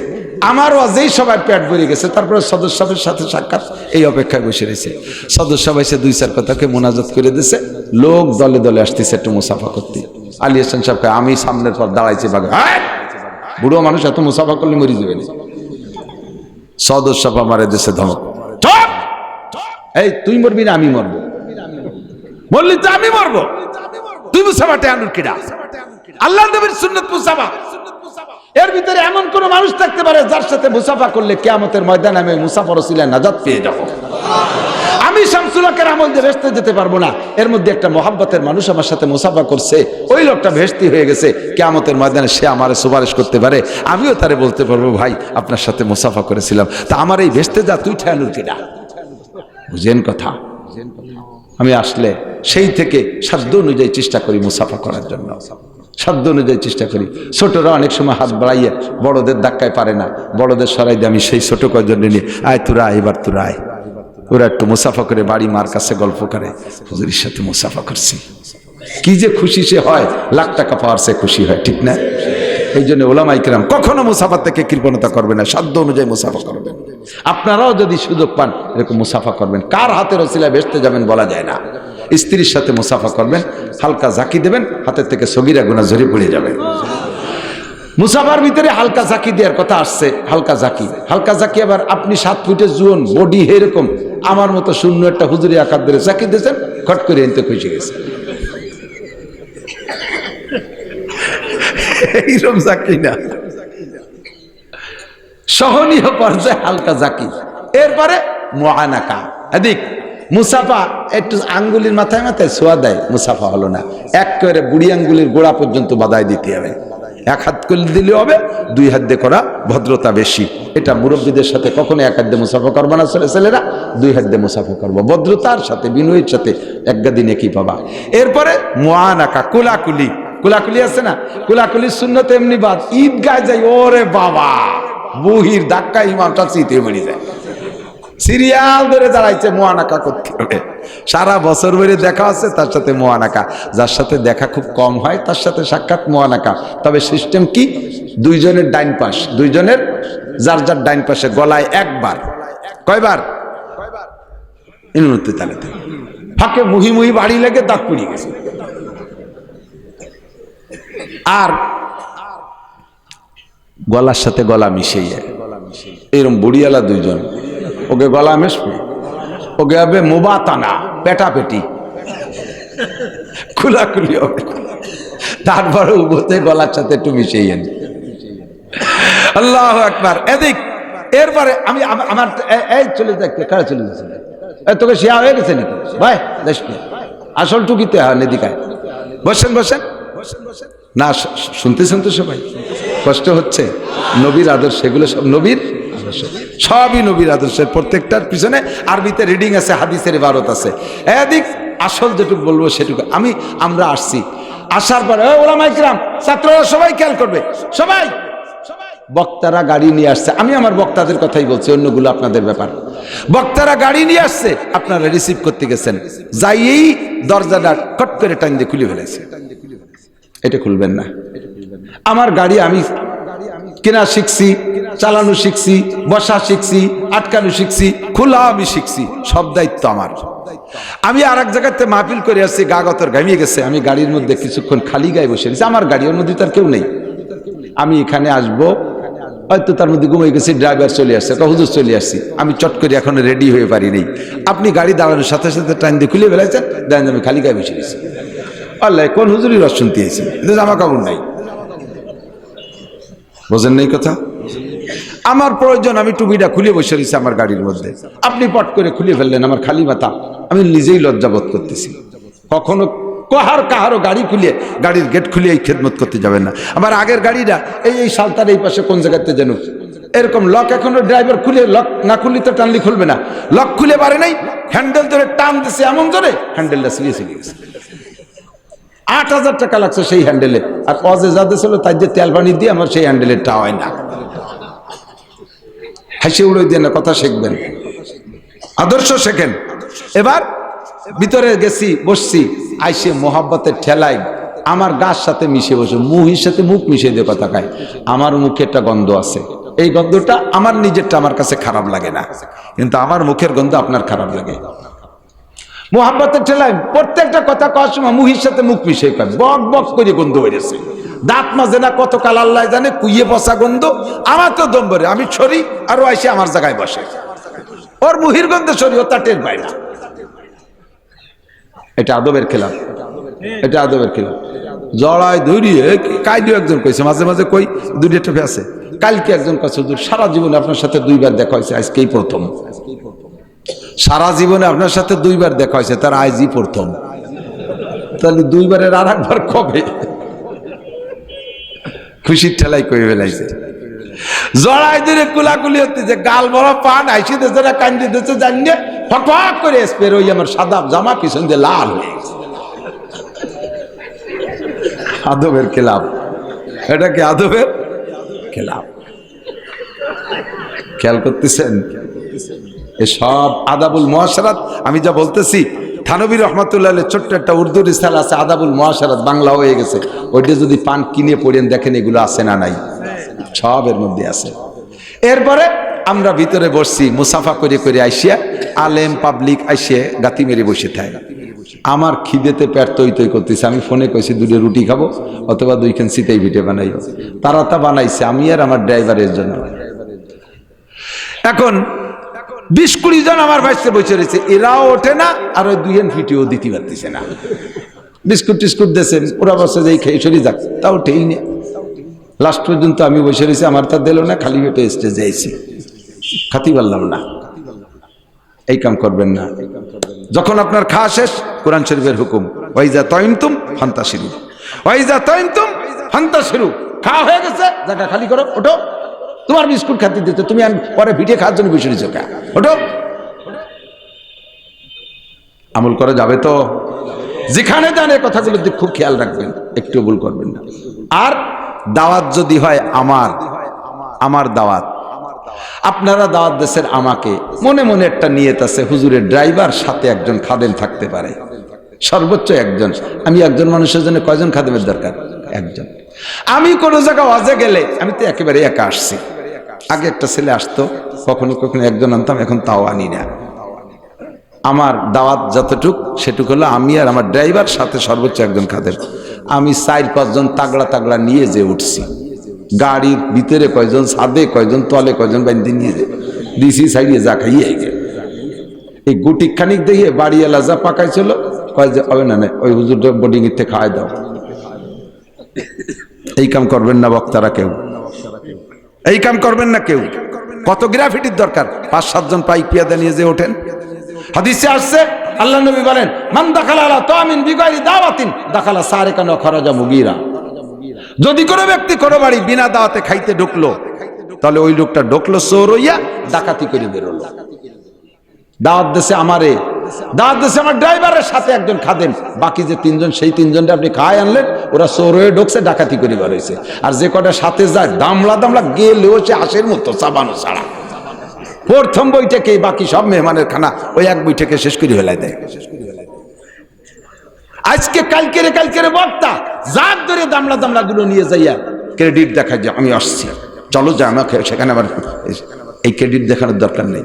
আমারও যেই সবাই পেট ভরে গেছে। তারপরে সদস্য সাহেবের সাথে সাক্ষাৎ, এই অপেক্ষায় বসে রয়েছে। সদস্য সাহেব এসে 2-4 কথাকে মোনাজাত করে দিয়েছে, লোক দলে দলে আসতেছে একটু মুসাফা করতে। আলী হোসেন সাহেব কয় আমি সামনের পর দাঁড়াইছি বাগে, বুড়ো মানুষ এত মুসাফা করলে মরি যাবে না। সদস্য সাহেব আমারে দেশে ধমক, এই তুই মরবি না আমি মরবো? বললি তো আমি মরবো, তুই মুসাফাতে আনুর কিনা? আল্লাহর নবীর সুন্নাত মুসাফা। এর ভিতরে এমন কোন মানুষ থাকতে পারে যার সাথে মুসাফা করলে কিয়ামতের ময়দানে আমি মুসাফার ওসিলায় নাজাত পেয়ে যাব। আমি শামসুল হকের আমল দিয়ে ভেস্তে যেতে পারবো না, এর মধ্যে একটা মহাব্বতের মানুষ আমার সাথে মুসাফা করছে, ওই লোকটা ভেস্তি হয়ে গেছে, কিয়ামতের ময়দানে সে আমারে সুপারিশ করতে পারে, আমিও তারে বলতে পারবো ভাই আপনার সাথে মুসাফা করেছিলাম, তা আমার এই ভেস্তে যা তুই ঠেয়ানুর কিনা। বুঝেন কথা? আমি আসলে সেই থেকে সাধ্য অনুযায়ী চেষ্টা করি মুসাফা করার জন্য, সাধ্য অনুযায়ী চেষ্টা করি। ছোটরা অনেক সময় হাত বাড়াইয়ে বড়দের ধাক্কায় পারে না, বড়দের সরাই দিয়ে আমি সেই ছোট কয়েকজন নিয়ে আয় তোরা এবার তোরা আয়, ওরা একটু মুসাফা করে বাড়ি মার কাছে গল্প করে হুজুরের সাথে মুসাফা করছি, কি যে খুশি সে হয়, লাখ টাকা পাওয়ার সে খুশি হয়, ঠিক না? এই জন্য ওলামায়ে কেরাম কখনো মুসাফা থেকে কৃপণতা করবে না, সাধ্য অনুযায়ী মুসাফা করবেন। আপনারাও যদি সুযোগ পান এরকম মুসাফা করবেন। কার হাতের ওসিলায় ভেস্তে যাবেন বলা যায় না। স্ত্রীর সাথে মুসাফা করবেন, হালকা জাকি দেবেন, হাতের থেকে সগীরা গুনাহ ঝরে পড়ে যাবে। মুসাফার ভিতরে হালকা জাকি দেওয়ার কথা আসছে। হালকা জাকি, হালকা জাকি আবার আপনি 7 ফুটের জুয়ন বডি এরকম আমার মতো শূন্য একটা হুজুরি আকার ধরে জাকি দিয়েছেন, খট করে এনতে খুশি গেছে, এইরকম জাকি না, সহনীয় পর্যায়ে হালকা জাকি। এরপরে মুআনাকা, এদিক মুসাফা একটু আঙ্গুলির মাথায় মাথায় ছোঁয়া দেয়, মুসাফা হলো না, এক করে বুড়ি আঙ্গুলির গোড়া পর্যন্ত বাধাই দিতে হবে। 1 হাত করে দিলে হবে, 2 হাত দিয়ে করা ভদ্রতা বেশি। এটা মুরব্বীদের সাথে কখনো এক হাত দিয়ে মুসাফা করবো না ছেলেরা, দুই হাত দিয়ে মুসাফা করবো, ভদ্রতার সাথে বিনয়ের সাথে একটা দিনে কি পাবা। এরপরে মুআনাকা, কুলাকুলি। কুলাকুলি আছে না, কুলাকুলির সুন্নত এমনি বাদ, ঈদগায় যাই, ওরে বাবা বুহির ধাক্কা ইমামটা চিতে মরে যায়, সিরিয়াল ধরে দাঁড়াইছে মুআনাকা করতে হবে। সারা বছর ধরে দেখা আছে তার সাথে মুআনাকা, যার সাথে দেখা খুব কম হয় তার সাথে সাক্ষাৎ মুআনাকা। তবে সিস্টেম কি, দুইজনের ডাইন পাশ, দুইজনের যার যার ডাইন পাশে গলায় একবার, কয়বার, ইনুনতি তালেতে ফাঁকে মুহি মুহি বাড়ি লেগে দাঁত পুড়িয়ে গেছে। আর গলার সাথে গলা মিশিয়ে যায়, এরকম বুড়িয়ালা দুইজন, ওকে গলা মেশবে, ওকে হবে মুবাতানা, পেটাপেটি, খুলাখুলি হবে, তারপরে উভতে গলার সাথে একটু মিশিয়ে এনে। আল্লাহু আকবার। এদিক এরপরে আমি আমার এই চলে যাচ্ছে, কারা চলে যাচ্ছে, তোকে শিয়া হয়ে গেছে নাকি ভাই, দেশ আসল টুকিতে হয় নেদিকায়, বসেন বসেন না, শুনতেছেন তো সবাই, কষ্ট হচ্ছে। নবীর আদর্শ, এগুলো সব নবীর আদর্শ, সবই নবীর আদর্শের, প্রত্যেকটার পিছনে আরবিতে রিডিং আছে, হাদিসের ইবারত আছে। এদিক আসল যেটুকু বলবো সেটুকু। আমরা আসছি, আসার পরে ওলামায়ে কিরাম, ছাত্ররা সবাই খেয়াল করবে, সবাই বক্তারা গাড়ি নিয়ে আসছে, আমি আমার বক্তাদের কথাই বলছি, অন্যগুলো আপনাদের ব্যাপার। বক্তারা গাড়ি নিয়ে আসছে, আপনারা রিসিভ করতে গেছেন, যাইয়েই দরজাটা কট করে টান দিয়ে খুলে ফেলেছে। এটা খুলবেন না। আমার গাড়ি আমি কেনা শিখছি, চালানো শিখছি, বসা শিখছি, আটকানো শিখছি, খোলা আমি শিখছি, সব দায়িত্ব আমার। আমি আর এক জায়গাতে মাহফিল করে আসছি, গা গতর ঘামিয়ে গেছে, আমি গাড়ির মধ্যে কিছুক্ষণ খালি গায়ে বসে গেছি, আমার গাড়ির মধ্যে তার কেউ নেই। আমি এখানে আসবো, হয়তো তার মধ্যে ঘুমিয়ে গেছি, ড্রাইভার চলে আসছে, হুজুর চলে আসছি, আমি চট করে এখন রেডি হয়ে পারিনি। আপনি গাড়ি দাঁড়ানোর সাথে সাথে টাইম দিয়ে খুলে ফেলেছেন, দেন আমি খালি গায়ে বসে গেছি। আল্লাহ, কোন হুজুরি রস শুনতে এসেছি, জামা কাপড় নাই, বোঝেন নাই কথা। আমার প্রয়োজন, আমি টুপিটা খুলে বসে রয়েছি আমার গাড়ির মধ্যে, আপনি পট করে খুলে ফেললেন, আমার খালি মাথা, আমি নিজেই লজ্জাবোধ করতেছি। কখনো কাহারও গাড়ি খুলে, গাড়ির গেট খুলে এই খেদমত করতে যাবেন না। আমার আগের গাড়িটা এই সালতার এই পাশে কোন জায়গাতে যেন এরকম লক, এখনো ড্রাইভার খুলে, লক না খুললে তো টানলি খুলবে না, লক খুলে পারে নাই, হ্যান্ডেল ধরে টান দিছে এমন ধরে হ্যান্ডেলটা ছিঁড়ে গেছে। 8,000 টাকা লাগছে সেই হ্যান্ডেলে, আর অজে যাদের ছিল তাই যে তেল পানি দিয়ে আমার সেই হ্যান্ডেলের টা হয় না। হাসি উড়ে দিয়ে না, কথা শিখবেন, আদর্শ শেখেন। এবার ভিতরে গেছি, বসছি, আইসে মোহাব্বতের ঠেলায় আমার গাছ সাথে মিশে বসে, মুহির সাথে মুখ মিশিয়ে দিয়ে কথা খায়। আমার মুখে একটা গন্ধ আছে, এই গন্ধটা আমার নিজেরটা আমার কাছে খারাপ লাগে না, কিন্তু আমার মুখের গন্ধ আপনার খারাপ লাগে। মোহাব্বতের ঠেলায় প্রত্যেকটা কথা কওয়ার সময় মুহির সাথে মুখ মিশিয়ে কয়, বক বক করে গন্ধ বেরিয়েছে, দাঁত মাজে না, কতকাল আল্লাহ জানে, কুইয়ে বসা গন্ধ। আমার তো দম ভরে, আমি ছড়ি আর ও এসে আমার জায়গায় বসে, ওর মুহির গন্ধে ছড়ি, ও তার টের পায় না। এটা আদবের খেলাফ, এটা আদবের খেলাফ। জড়ায় ধরিয়ে কাইদিও একজন কইছে, মাঝে মাঝে কই দুইটা টেপে আছে। কালকে একজন কাছে, সারা জীবনে আপনার সাথে 2বার দেখা হয়েছে, আজকেই প্রথম। সারা জীবনে আপনার সাথে 2বার দেখা হয়েছে, তার আজই প্রথম, তাহলে 2বারের আর একবার কবে? খুশির ঠেলাই কয়ে ফেলাইছে। জড়াই ধরে কুলাকুলি হচ্ছে, যে গাল বড় পান আইসি দেশে না কান্দি দেশে জানিয়ে ফটফট করে স্পের ওই আমার সাদা জামা পিছন দিয়ে লাল হয়ে গেছে। আদবের খেলাফ, এটা কি আদবের খেলাফ? খেয়াল করতেছেন? এসব আদাবুল মুআশারাত, আমি যা বলতেছি, থানবী রহমাতুল্লাহ ছোট্ট একটা উর্দু রিসালা আছে, আদাবুল মুআশারাত, বাংলা হয়ে গেছে, ওইটা যদি পান কিনে পড়েন দেখেন এগুলো আছে না নাই, সব এর মধ্যে আছে। এরপরে আমরা ভিতরে বসছি, মুসাফা করে করে আইসিয়া আলেম পাবলিক আইসিয়ে গাতি মেরে বসে থাকে। আমার খিদেতে পেট তৈ তৈ করতেছে, আমি ফোনে কইছি 2 রুটি খাবো অথবা 2খান সিটাই ভিটে বানাইও, তারা তা বানাইছে আমি আর আমার ড্রাইভারের জন্য। এখন 20-20 জন আমার ভাইসে বসে রয়েছে, এরাও ওঠে না, আর ওই 2 ফিটিও দিতে পারতেছে না। বিস্কুট টিস্কুট দিয়েছেন, ওরা বসে যে খেয়ে সরি যাক, তা ওঠেই না। লাস্ট পর্যন্ত আমি বসে রয়েছি, আমার তা দিল না, খালি পেটে স্টেজে আইছি, খাতি পারলাম না। এই কাম করবেন না। যখন আপনার খাওয়া শেষ, কোরআন শরীফের হুকুম, ওয়াইজা তাইমতুম ফান্তাশিরু, ওয়াইজা তাইমতুম ফান্তাশিরু, খাওয়া হয়ে গেছে, জায়গা খালি করো, ওঠো, তোমার বিস্কুট খাতে দিতে তুমি পরে ভিটে খাওয়ার জন্য বসে রয়েছো কে? ওঠো, আমল করা যাবে তো? যেখানে যান এই কথাগুলোর দিক খুব খেয়াল রাখবেন, একটু ভুল করবেন না। আর দাওয়াত যদি হয় আমার দাওয়াত, আপনারা দাওয়াত দেশের, আমাকে মনে মনে একটা নিয়ত আছে, হুজুরের ড্রাইভার সাথে একজন খাদেম থাকতে পারে, সর্বোচ্চ একজন। আমি একজন মানুষের জন্য কয়জন খাদেমের দরকার? একজন। আমি কোনো জায়গায় ওয়াজে গেলে আমি তো একেবারে একা আসছি, আগে একটা ছেলে আসতো, কখনো কখনো একজন আনতাম, এখন তাও আনি না। আমার দাওয়াত যতটুক সেটুক হলো আমি আর আমার ড্রাইভার সাথে সর্বোচ্চ একজন খাদেম। আমি 4-5 জন তাগড়া তাগড়া নিয়ে যে উঠছি, গাড়ির ভিতরে কয়জন, ছাদে কয়জন, তলে কয়জন বাইন্দে নিয়ে দিছি, সাইডে যা খাইয়ে গে। এই গুটি খানিক দেখে বাড়িওয়ালা যা পাকাইছিল, কয় যে হবে না, ওই হুজুরটা বোর্ডিং এর থেকে খাওয়াই দাও। এই কাম করবেন না বক্তারা, কেউ এই কাম করবেন না কেউ। কত গ্রাফিটির দরকার? 5-7 জন পাইক পিয়াদা নিয়ে যে ওঠেন। হাদিসে আসছে, আল্লাহ নবী বলেন, মান দাখালা আলা তামিন বিগাইরি দাওয়াতিন দাখালা সারিকান ওয়া খারাজা মুগীরা। যদি কোনো ব্যক্তি কোনো বাড়ি বিনা দাওয়াতে খাইতে ঢুকলো, তাহলে ওই লোকটা ঢুকলো চোর হইয়া, ডাকাতি করে বেরোলো। দাওয়াত দেশে আমারে, দাওয়াত দেশে আমার ড্রাইভারের সাথে একজন খাদেম, বাকি যে 3 জন, সেই 3 জনটা আপনি খায় আনলেন, ওরা চোর হয়ে ঢুকছে, ডাকাতি করে বেরোইছে। আর যে কটা সাথে যায়, দামলা দামলা গেলেও সে হাসির মতো চাবানো ছাড়া। প্রথম বইটাকে, বাকি সব মেহমানের খানা ওই এক বইটাকে শেষ করে ফেলাই দেয়। আজকে কালকেরে বক্তা যার ধরে দামলা দামলা গুলো নিয়ে যাইয়া ক্রেডিট দেখায় যে আমি আসছি, চলো যা আমাকে সেখানে। আবার এই ক্রেডিট দেখানোর দরকার নেই।